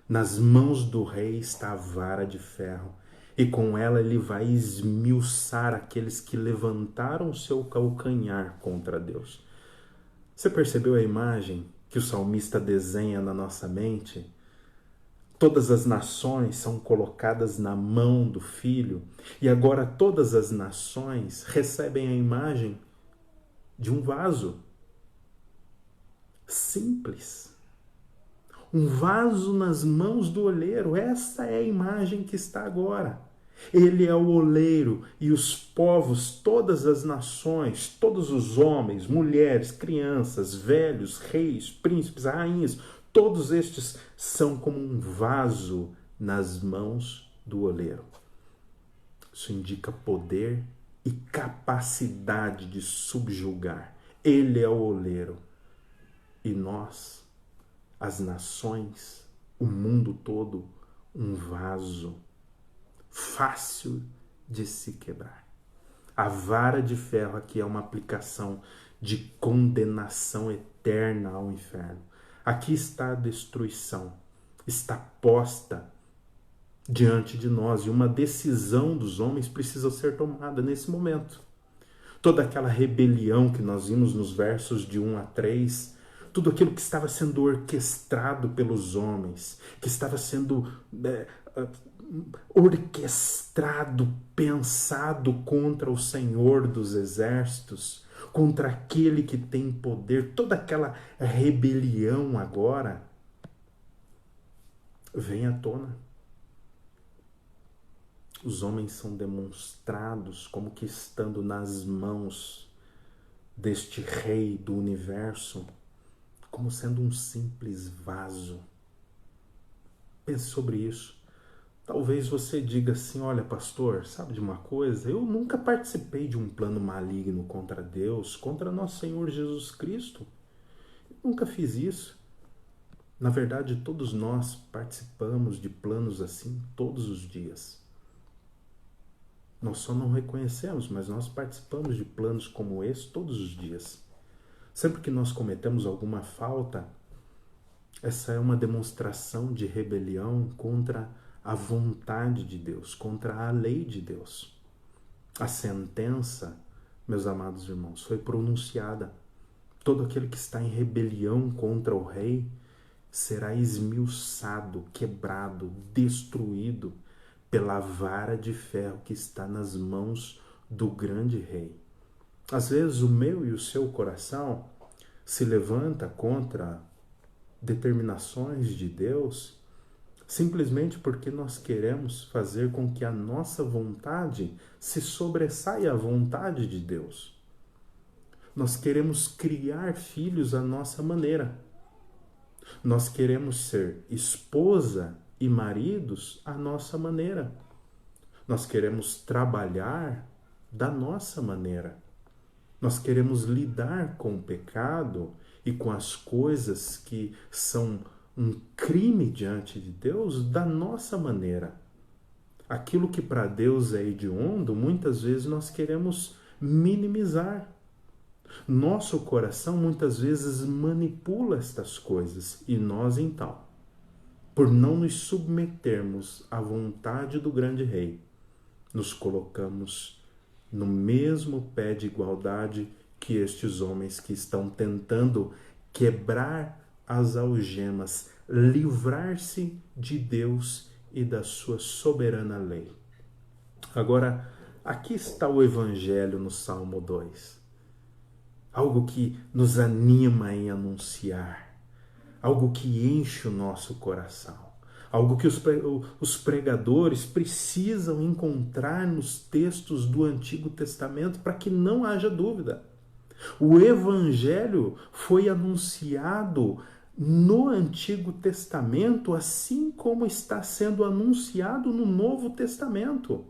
Nas mãos do rei está a vara de ferro, e com ela ele vai esmiuçar aqueles que levantaram seu calcanhar contra Deus. Você percebeu a imagem que o salmista desenha na nossa mente? Todas as nações são colocadas na mão do Filho, e agora todas as nações recebem a imagem de um vaso simples. Um vaso nas mãos do oleiro. Essa é a imagem que está agora. Ele é o oleiro e os povos, todas as nações, todos os homens, mulheres, crianças, velhos, reis, príncipes, rainhas, todos estes são como um vaso nas mãos do oleiro. Isso indica poder e capacidade de subjugar. Ele é o oleiro. E nós, as nações, o mundo todo, um vaso fácil de se quebrar. A vara de ferro aqui é uma aplicação de condenação eterna ao inferno. Aqui está a destruição, está posta diante de nós, e uma decisão dos homens precisa ser tomada nesse momento. Toda aquela rebelião que nós vimos nos versos de 1 a 3, tudo aquilo que estava sendo orquestrado pelos homens, que estava sendo orquestrado, pensado contra o Senhor dos Exércitos, contra aquele que tem poder, toda aquela rebelião agora vem à tona. Os homens são demonstrados como que estando nas mãos deste Rei do Universo, como sendo um simples vaso. Pense sobre isso. Talvez você diga assim: olha, pastor, sabe de uma coisa? Eu nunca participei de um plano maligno contra Deus, contra nosso Senhor Jesus Cristo. Eu nunca fiz isso. Na verdade, todos nós participamos de planos assim todos os dias. Nós só não reconhecemos, mas nós participamos de planos como esse todos os dias. Sempre que nós cometemos alguma falta, essa é uma demonstração de rebelião contra a vontade de Deus, contra a lei de Deus. A sentença meus amados irmãos, foi pronunciada. Todo aquele que está em rebelião contra o rei será esmiuçado, quebrado, destruído pela vara de ferro que está nas mãos do grande rei. Às vezes o meu e o seu coração se levanta contra determinações de Deus simplesmente porque nós queremos fazer com que a nossa vontade se sobressaia à vontade de Deus. Nós queremos criar filhos à nossa maneira. Nós queremos ser esposa e maridos à nossa maneira. Nós queremos trabalhar da nossa maneira. Nós queremos lidar com o pecado e com as coisas que são um crime diante de Deus da nossa maneira. Aquilo que para Deus é hediondo, muitas vezes nós queremos minimizar. Nosso coração muitas vezes manipula estas coisas e nós então, por não nos submetermos à vontade do grande rei, nos colocamos no mesmo pé de igualdade que estes homens que estão tentando quebrar as algemas, livrar-se de Deus e da sua soberana lei. Agora, aqui está o Evangelho no Salmo 2. Algo que nos anima em anunciar, algo que enche o nosso coração, algo que os pregadores precisam encontrar nos textos do Antigo Testamento para que não haja dúvida. O Evangelho foi anunciado no Antigo Testamento, assim como está sendo anunciado no Novo Testamento.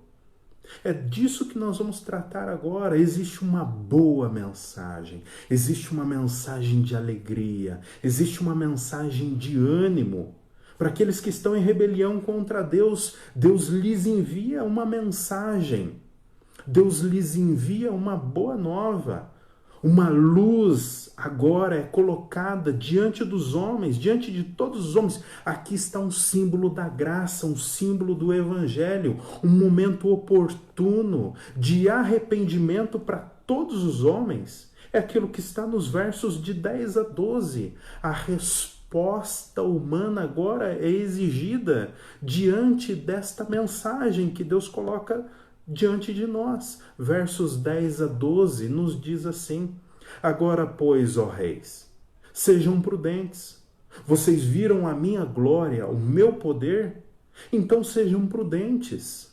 É disso que nós vamos tratar agora. Existe uma boa mensagem, existe uma mensagem de alegria, existe uma mensagem de ânimo. Para aqueles que estão em rebelião contra Deus, Deus lhes envia uma mensagem. Deus lhes envia uma boa nova. Uma luz agora é colocada diante dos homens, diante de todos os homens. Aqui está um símbolo da graça, um símbolo do Evangelho, um momento oportuno de arrependimento para todos os homens. É aquilo que está nos versos de 10 a 12. A resposta humana agora é exigida diante desta mensagem que Deus coloca diante de nós. Versos 10 a 12 nos diz assim: Agora, pois, ó reis, sejam prudentes. Vocês viram a minha glória, o meu poder? Então sejam prudentes.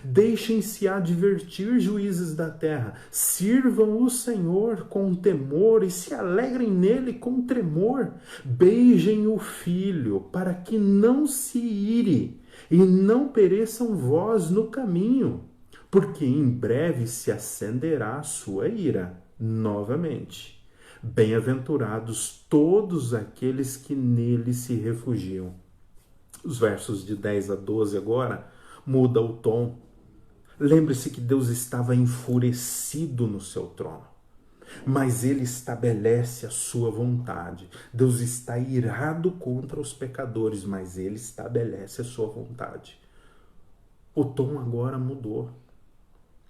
Deixem-se advertir, juízes da terra. Sirvam o Senhor com temor e se alegrem nele com tremor. Beijem o Filho, para que não se ire e não pereçam vós no caminho, porque em breve se acenderá a sua ira novamente. Bem-aventurados todos aqueles que nele se refugiam. Os versos de 10 a 12 agora muda o tom. Lembre-se que Deus estava enfurecido no seu trono, mas ele estabelece a sua vontade. Deus está irado contra os pecadores, mas ele estabelece a sua vontade. O tom agora mudou.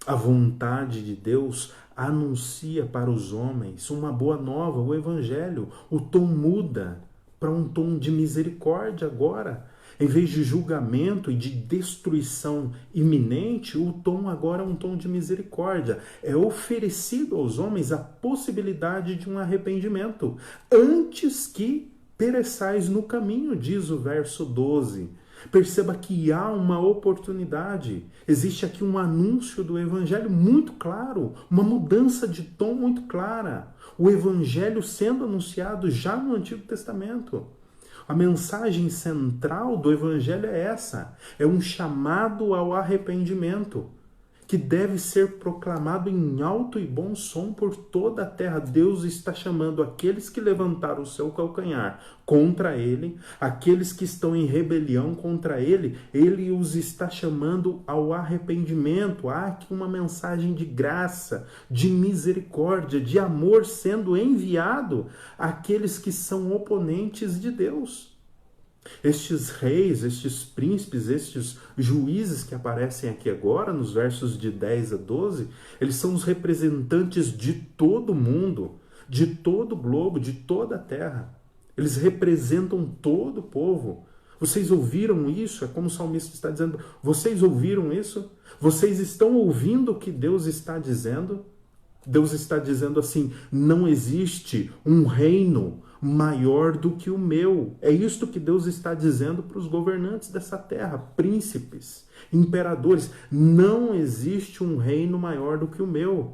A vontade de Deus anuncia para os homens uma boa nova, o Evangelho. O tom muda para um tom de misericórdia agora. Em vez de julgamento e de destruição iminente, o tom agora é um tom de misericórdia. É oferecido aos homens a possibilidade de um arrependimento, antes que pereçais no caminho, diz o verso 12. Perceba que há uma oportunidade. Existe aqui um anúncio do Evangelho muito claro, uma mudança de tom muito clara. O Evangelho sendo anunciado já no Antigo Testamento. A mensagem central do Evangelho é essa. É um chamado ao arrependimento, que deve ser proclamado em alto e bom som por toda a terra. Deus está chamando aqueles que levantaram o seu calcanhar contra ele, aqueles que estão em rebelião contra ele, ele os está chamando ao arrependimento. Há aqui uma mensagem de graça, de misericórdia, de amor sendo enviado àqueles que são oponentes de Deus. Estes reis, estes príncipes, estes juízes que aparecem aqui agora, nos versos de 10 a 12, eles são os representantes de todo o mundo, de todo o globo, de toda a terra. Eles representam todo o povo. Vocês ouviram isso? É como o salmista está dizendo. Vocês ouviram isso? Vocês estão ouvindo o que Deus está dizendo? Deus está dizendo assim: não existe um reino maior do que o meu. É isto que Deus está dizendo para os governantes dessa terra, príncipes, imperadores. Não existe um reino maior do que o meu.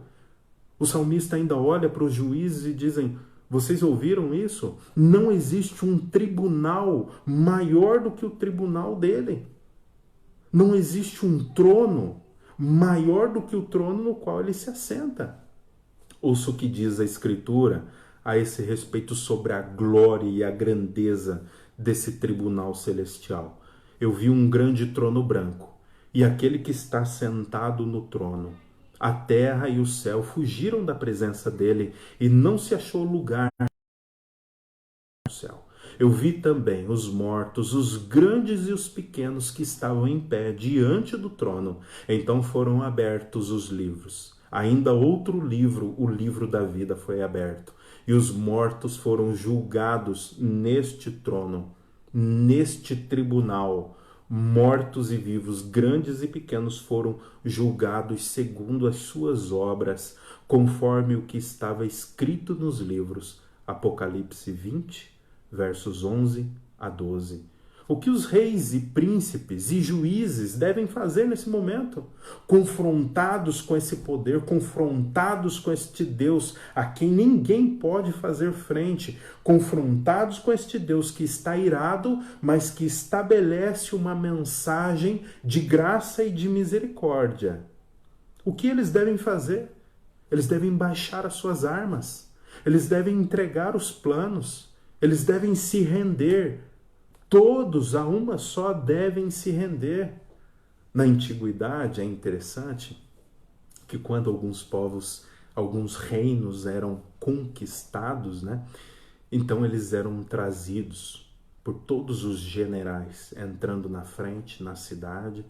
O salmista ainda olha para os juízes e dizem: vocês ouviram isso? Não existe um tribunal maior do que o tribunal dele. Não existe um trono maior do que o trono no qual ele se assenta. Ouça o que diz a Escritura a esse respeito sobre a glória e a grandeza desse tribunal celestial. Eu vi um grande trono branco, e aquele que está sentado no trono. A terra e o céu fugiram da presença dele, e não se achou lugar no céu. Eu vi também os mortos, os grandes e os pequenos que estavam em pé diante do trono. Então foram abertos os livros. Ainda outro livro, o livro da vida, foi aberto. E os mortos foram julgados neste trono, neste tribunal. Mortos e vivos, grandes e pequenos, foram julgados segundo as suas obras, conforme o que estava escrito nos livros. Apocalipse 20, versos 11 a 12. O que os reis e príncipes e juízes devem fazer nesse momento? Confrontados com esse poder, confrontados com este Deus a quem ninguém pode fazer frente, confrontados com este Deus que está irado, mas que estabelece uma mensagem de graça e de misericórdia. O que eles devem fazer? Eles devem baixar as suas armas, eles devem entregar os planos, eles devem se render. Todos a uma só devem se render. Na antiguidade é interessante que quando alguns povos, alguns reinos eram conquistados, né? Então eles eram trazidos por todos os generais entrando na frente, na cidade,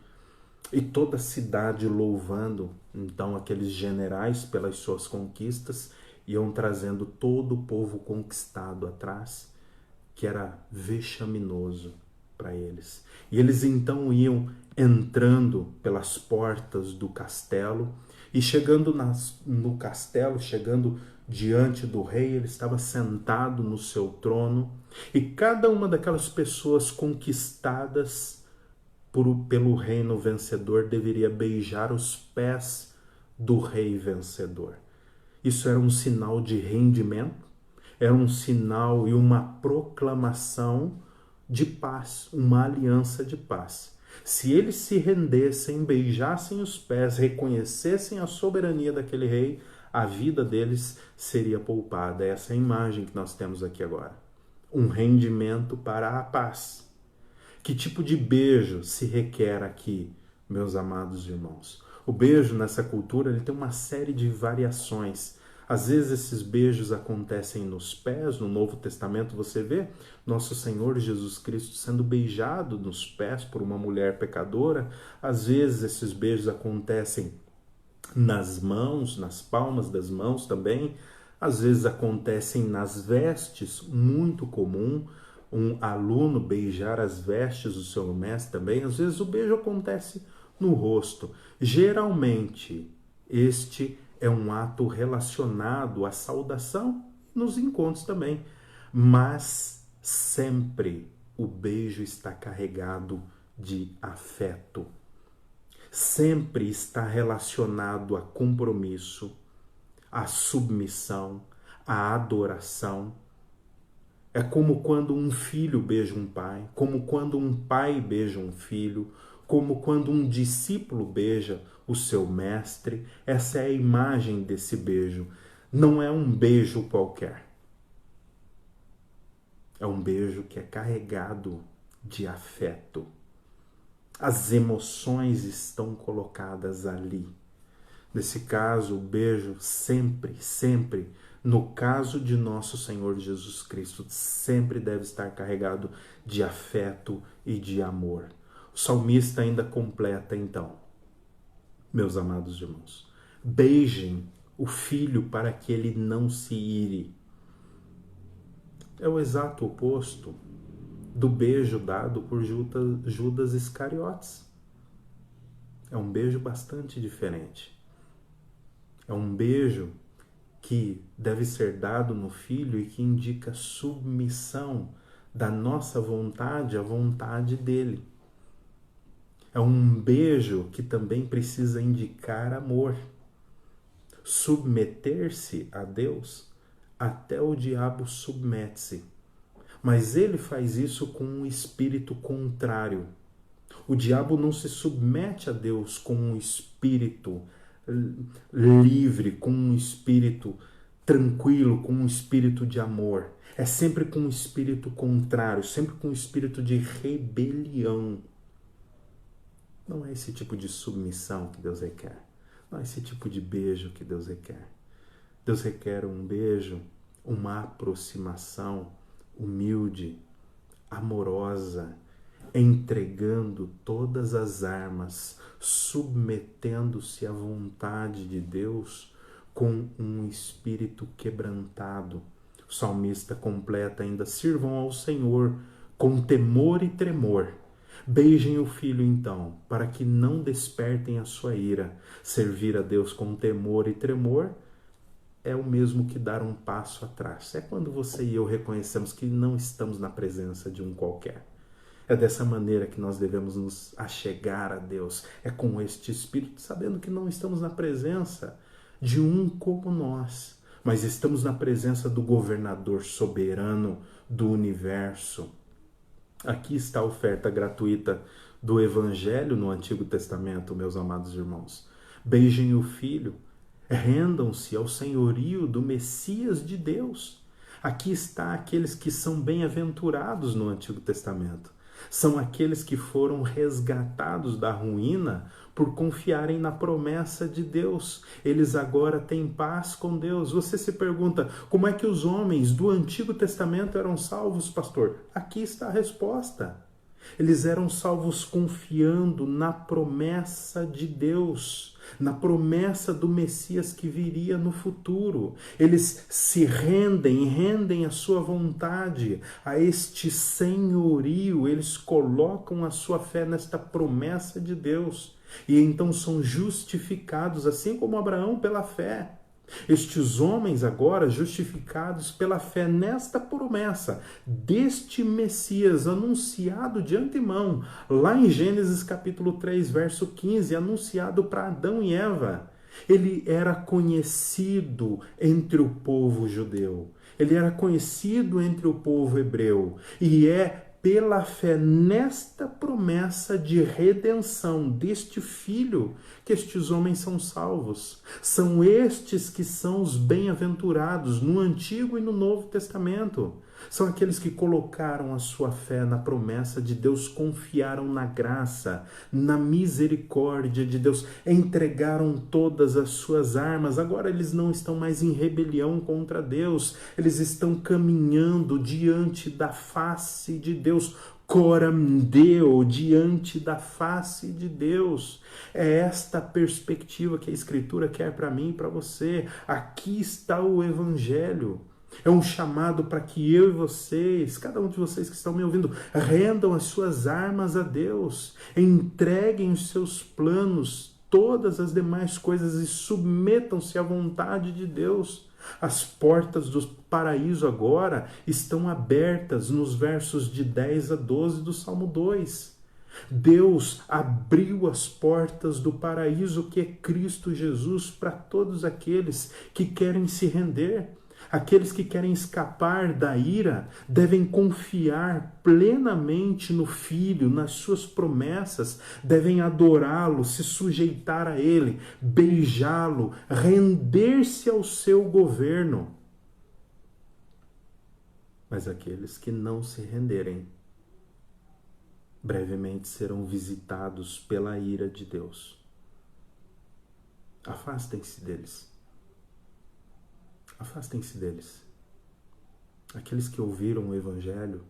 e toda a cidade louvando. Então aqueles generais pelas suas conquistas iam trazendo todo o povo conquistado atrás, que era vexaminoso para eles. E eles então iam entrando pelas portas do castelo e chegando no castelo, chegando diante do rei, ele estava sentado no seu trono e cada uma daquelas pessoas conquistadas pelo reino vencedor deveria beijar os pés do rei vencedor. Isso era um sinal de rendimento, era um sinal e uma proclamação de paz, uma aliança de paz. Se eles se rendessem, beijassem os pés, reconhecessem a soberania daquele rei, a vida deles seria poupada. Essa é a imagem que nós temos aqui agora. Um rendimento para a paz. Que tipo de beijo se requer aqui, meus amados irmãos? O beijo nessa cultura ele tem uma série de variações. Às vezes esses beijos acontecem nos pés. No Novo Testamento você vê nosso Senhor Jesus Cristo sendo beijado nos pés por uma mulher pecadora. Às vezes esses beijos acontecem nas mãos, nas palmas das mãos também. Às vezes acontecem nas vestes, muito comum um aluno beijar as vestes do seu mestre também. Às vezes o beijo acontece no rosto. Geralmente este é um ato relacionado à saudação, nos encontros também. Mas sempre o beijo está carregado de afeto. Sempre está relacionado a compromisso, a submissão, a adoração. É como quando um filho beija um pai, como quando um pai beija um filho, como quando um discípulo beija o seu mestre. Essa é a imagem desse beijo. Não é um beijo qualquer. É um beijo que é carregado de afeto. As emoções estão colocadas ali. Nesse caso, o beijo sempre No caso de nosso Senhor Jesus Cristo, sempre deve estar carregado de afeto e de amor. O salmista ainda completa então: meus amados irmãos, beijem o filho para que ele não se ire. É o exato oposto do beijo dado por Judas Iscariotes. É um beijo bastante diferente. É um beijo que deve ser dado no filho e que indica submissão da nossa vontade à vontade dele. É um beijo que também precisa indicar amor. Submeter-se a Deus, até o diabo submete-se. Mas ele faz isso com um espírito contrário. O diabo não se submete a Deus com um espírito livre, com um espírito tranquilo, com um espírito de amor. É sempre com um espírito contrário, sempre com um espírito de rebelião. Não é esse tipo de submissão que Deus requer. Não é esse tipo de beijo que Deus requer. Deus requer um beijo, uma aproximação humilde, amorosa, entregando todas as armas, submetendo-se à vontade de Deus com um espírito quebrantado. O salmista completa ainda: sirvam ao Senhor com temor e tremor. Beijem o filho então, para que não despertem a sua ira. Servir a Deus com temor e tremor é o mesmo que dar um passo atrás. É quando você e eu reconhecemos que não estamos na presença de um qualquer. É dessa maneira que nós devemos nos achegar a Deus. É com este espírito, sabendo que não estamos na presença de um como nós, mas estamos na presença do governador soberano do universo. Aqui está a oferta gratuita do Evangelho no Antigo Testamento, meus amados irmãos. Beijem o Filho, rendam-se ao senhorio do Messias de Deus. Aqui está aqueles que são bem-aventurados no Antigo Testamento. São aqueles que foram resgatados da ruína por confiarem na promessa de Deus. Eles agora têm paz com Deus. Você se pergunta, como é que os homens do Antigo Testamento eram salvos, pastor? Aqui está a resposta. Eles eram salvos confiando na promessa de Deus, na promessa do Messias que viria no futuro. Eles se rendem a sua vontade a este senhorio, eles colocam a sua fé nesta promessa de Deus e então são justificados, assim como Abraão, pela fé. Estes homens agora justificados pela fé nesta promessa deste Messias anunciado de antemão, lá em Gênesis capítulo 3, verso 15, anunciado para Adão e Eva. Ele era conhecido entre o povo judeu, ele era conhecido entre o povo hebreu, e é pela fé nesta promessa de redenção deste Filho que estes homens são salvos. São estes que são os bem-aventurados no Antigo e no Novo Testamento. São aqueles que colocaram a sua fé na promessa de Deus, confiaram na graça, na misericórdia de Deus, entregaram todas as suas armas. Agora eles não estão mais em rebelião contra Deus, eles estão caminhando diante da face de Deus, coram Deo, diante da face de Deus. É esta perspectiva que a Escritura quer para mim e para você. Aqui está o Evangelho. É um chamado para que eu e vocês, cada um de vocês que estão me ouvindo, rendam as suas armas a Deus, entreguem os seus planos, todas as demais coisas e submetam-se à vontade de Deus. As portas do paraíso agora estão abertas nos versos de 10 a 12 do Salmo 2. Deus abriu as portas do paraíso que é Cristo Jesus para todos aqueles que querem se render. Aqueles que querem escapar da ira devem confiar plenamente no Filho, nas suas promessas, devem adorá-lo, se sujeitar a ele, beijá-lo, render-se ao seu governo. Mas aqueles que não se renderem, brevemente serão visitados pela ira de Deus. Afastem-se deles. Afastem-se deles. Aqueles que ouviram o Evangelho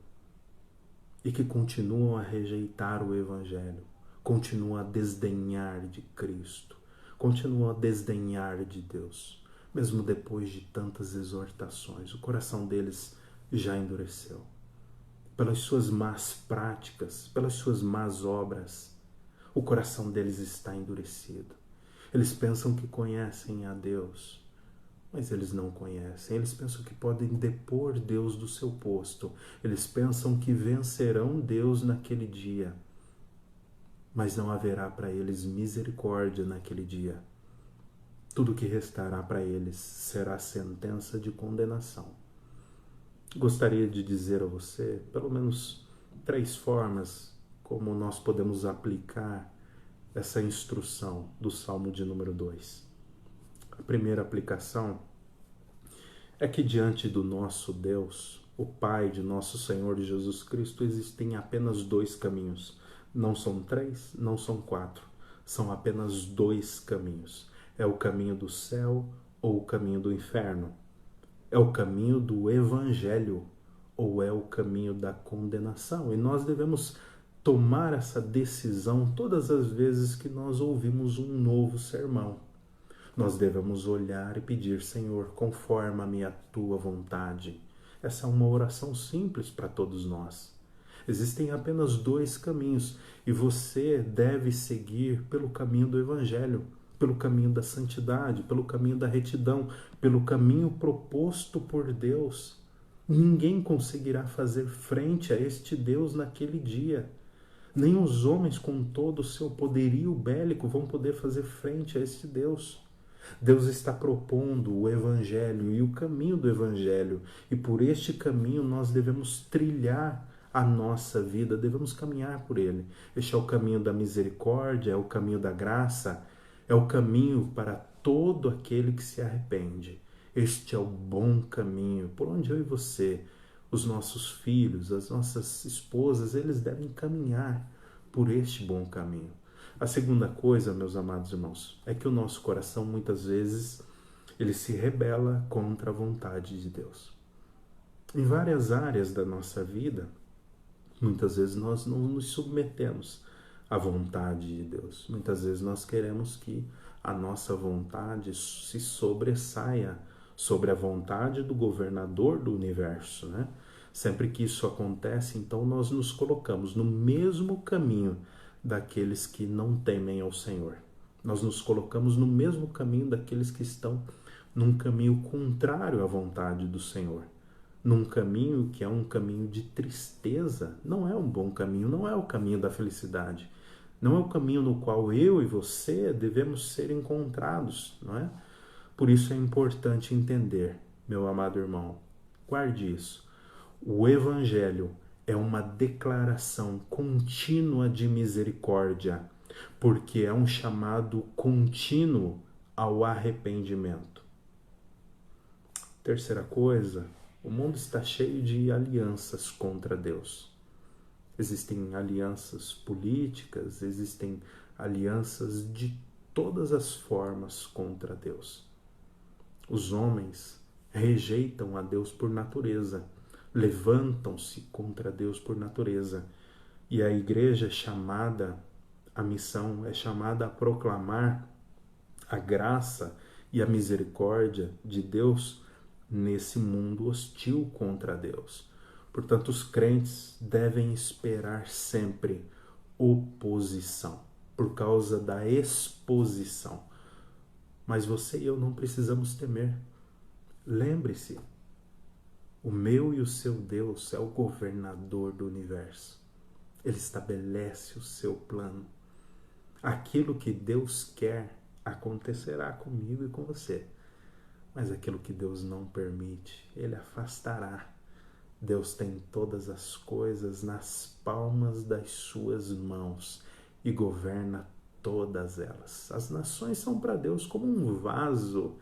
e que continuam a rejeitar o Evangelho, continuam a desdenhar de Cristo, continuam a desdenhar de Deus, mesmo depois de tantas exortações. O coração deles já endureceu. Pelas suas más práticas, pelas suas más obras, o coração deles está endurecido. Eles pensam que conhecem a Deus, mas eles não conhecem. Eles pensam que podem depor Deus do seu posto. Eles pensam que vencerão Deus naquele dia, mas não haverá para eles misericórdia naquele dia. Tudo que restará para eles será sentença de condenação. Gostaria de dizer a você, pelo menos 3 formas como nós podemos aplicar essa instrução do Salmo de número 2. A primeira aplicação é que diante do nosso Deus, o Pai de nosso Senhor Jesus Cristo, existem apenas 2 caminhos. Não são 3, não são 4. São apenas 2 caminhos. É o caminho do céu ou o caminho do inferno. É o caminho do Evangelho ou é o caminho da condenação. E nós devemos tomar essa decisão todas as vezes que nós ouvimos um novo sermão. Nós devemos olhar e pedir: Senhor, conforma-me a tua vontade. Essa é uma oração simples para todos nós. Existem apenas 2 caminhos e você deve seguir pelo caminho do Evangelho, pelo caminho da santidade, pelo caminho da retidão, pelo caminho proposto por Deus. Ninguém conseguirá fazer frente a este Deus naquele dia. Nem os homens, com todo o seu poderio bélico, vão poder fazer frente a este Deus. Deus está propondo o Evangelho e o caminho do Evangelho, e por este caminho nós devemos trilhar a nossa vida, devemos caminhar por ele. Este é o caminho da misericórdia, é o caminho da graça, é o caminho para todo aquele que se arrepende. Este é o bom caminho, por onde eu e você, os nossos filhos, as nossas esposas, eles devem caminhar por este bom caminho. A segunda coisa, meus amados irmãos, é que o nosso coração, muitas vezes, ele se rebela contra a vontade de Deus. Em várias áreas da nossa vida, muitas vezes nós não nos submetemos à vontade de Deus. Muitas vezes nós queremos que a nossa vontade se sobressaia sobre a vontade do governador do universo, né? Sempre que isso acontece, então nós nos colocamos no mesmo caminho daqueles que não temem ao Senhor. Nós nos colocamos no mesmo caminho daqueles que estão num caminho contrário à vontade do Senhor. Num caminho que é um caminho de tristeza. Não é um bom caminho, não é o caminho da felicidade. Não é o caminho no qual eu e você devemos ser encontrados, não é? Por isso é importante entender, meu amado irmão, guarde isso. O Evangelho é uma declaração contínua de misericórdia, porque é um chamado contínuo ao arrependimento. Terceira coisa, o mundo está cheio de alianças contra Deus. Existem alianças políticas, existem alianças de todas as formas contra Deus. Os homens rejeitam a Deus por natureza, levantam-se contra Deus por natureza. E a igreja é chamada, a missão é chamada a proclamar a graça e a misericórdia de Deus nesse mundo hostil contra Deus. Portanto, os crentes devem esperar sempre oposição, por causa da exposição. Mas você e eu não precisamos temer. Lembre-se, o meu e o seu Deus é o governador do universo. Ele estabelece o seu plano. Aquilo que Deus quer acontecerá comigo e com você. Mas aquilo que Deus não permite, Ele afastará. Deus tem todas as coisas nas palmas das suas mãos e governa todas elas. As nações são para Deus como um vaso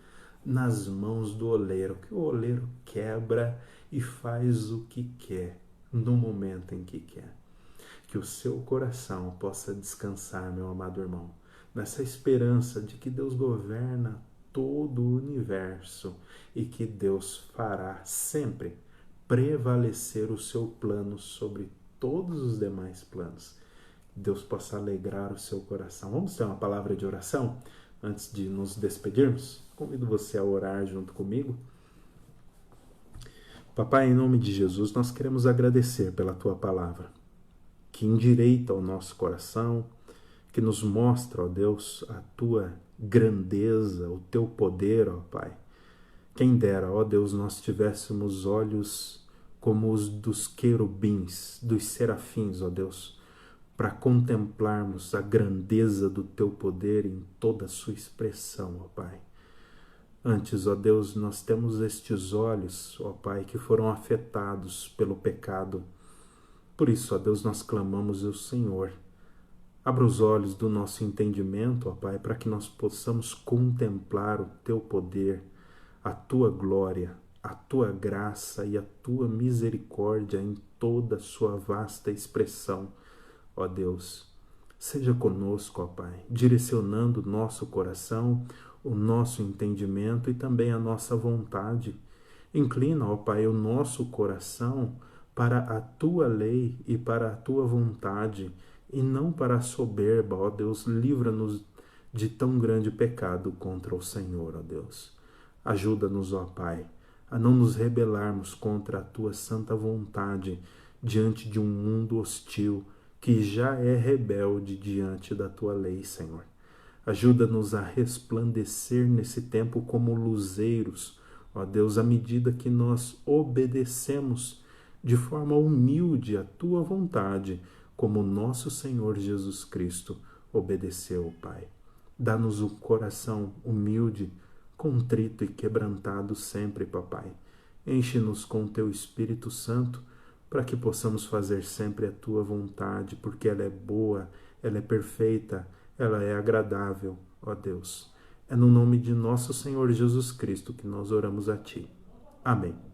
nas mãos do oleiro, que o oleiro quebra e faz o que quer, no momento em que quer. Que o seu coração possa descansar, meu amado irmão, nessa esperança de que Deus governa todo o universo e que Deus fará sempre prevalecer o seu plano sobre todos os demais planos. Deus possa alegrar o seu coração. Vamos ter uma palavra de oração antes de nos despedirmos? Convido você a orar junto comigo. Papai, em nome de Jesus, nós queremos agradecer pela Tua palavra, que endireita o nosso coração, que nos mostra, ó Deus, a Tua grandeza, o Teu poder, ó Pai. Quem dera, ó Deus, nós tivéssemos olhos como os dos querubins, dos serafins, ó Deus, para contemplarmos a grandeza do Teu poder em toda a sua expressão, ó Pai. Antes, ó Deus, nós temos estes olhos, ó Pai, que foram afetados pelo pecado. Por isso, ó Deus, nós clamamos ao Senhor. Abra os olhos do nosso entendimento, ó Pai, para que nós possamos contemplar o Teu poder, a Tua glória, a Tua graça e a Tua misericórdia em toda a sua vasta expressão, ó Deus. Seja conosco, ó Pai, direcionando o nosso coração, o nosso entendimento e também a nossa vontade. Inclina, ó Pai, o nosso coração para a Tua lei e para a Tua vontade, e não para a soberba, ó Deus. Livra-nos de tão grande pecado contra o Senhor, ó Deus. Ajuda-nos, ó Pai, a não nos rebelarmos contra a Tua santa vontade diante de um mundo hostil que já é rebelde diante da Tua lei, Senhor. Ajuda-nos a resplandecer nesse tempo como luzeiros, ó Deus, à medida que nós obedecemos de forma humilde a Tua vontade, como nosso Senhor Jesus Cristo obedeceu, Pai. Dá-nos um coração humilde, contrito e quebrantado sempre, Papai. Enche-nos com Teu Espírito Santo, para que possamos fazer sempre a Tua vontade, porque ela é boa, ela é perfeita, ela é agradável, ó Deus. É no nome de nosso Senhor Jesus Cristo que nós oramos a Ti. Amém.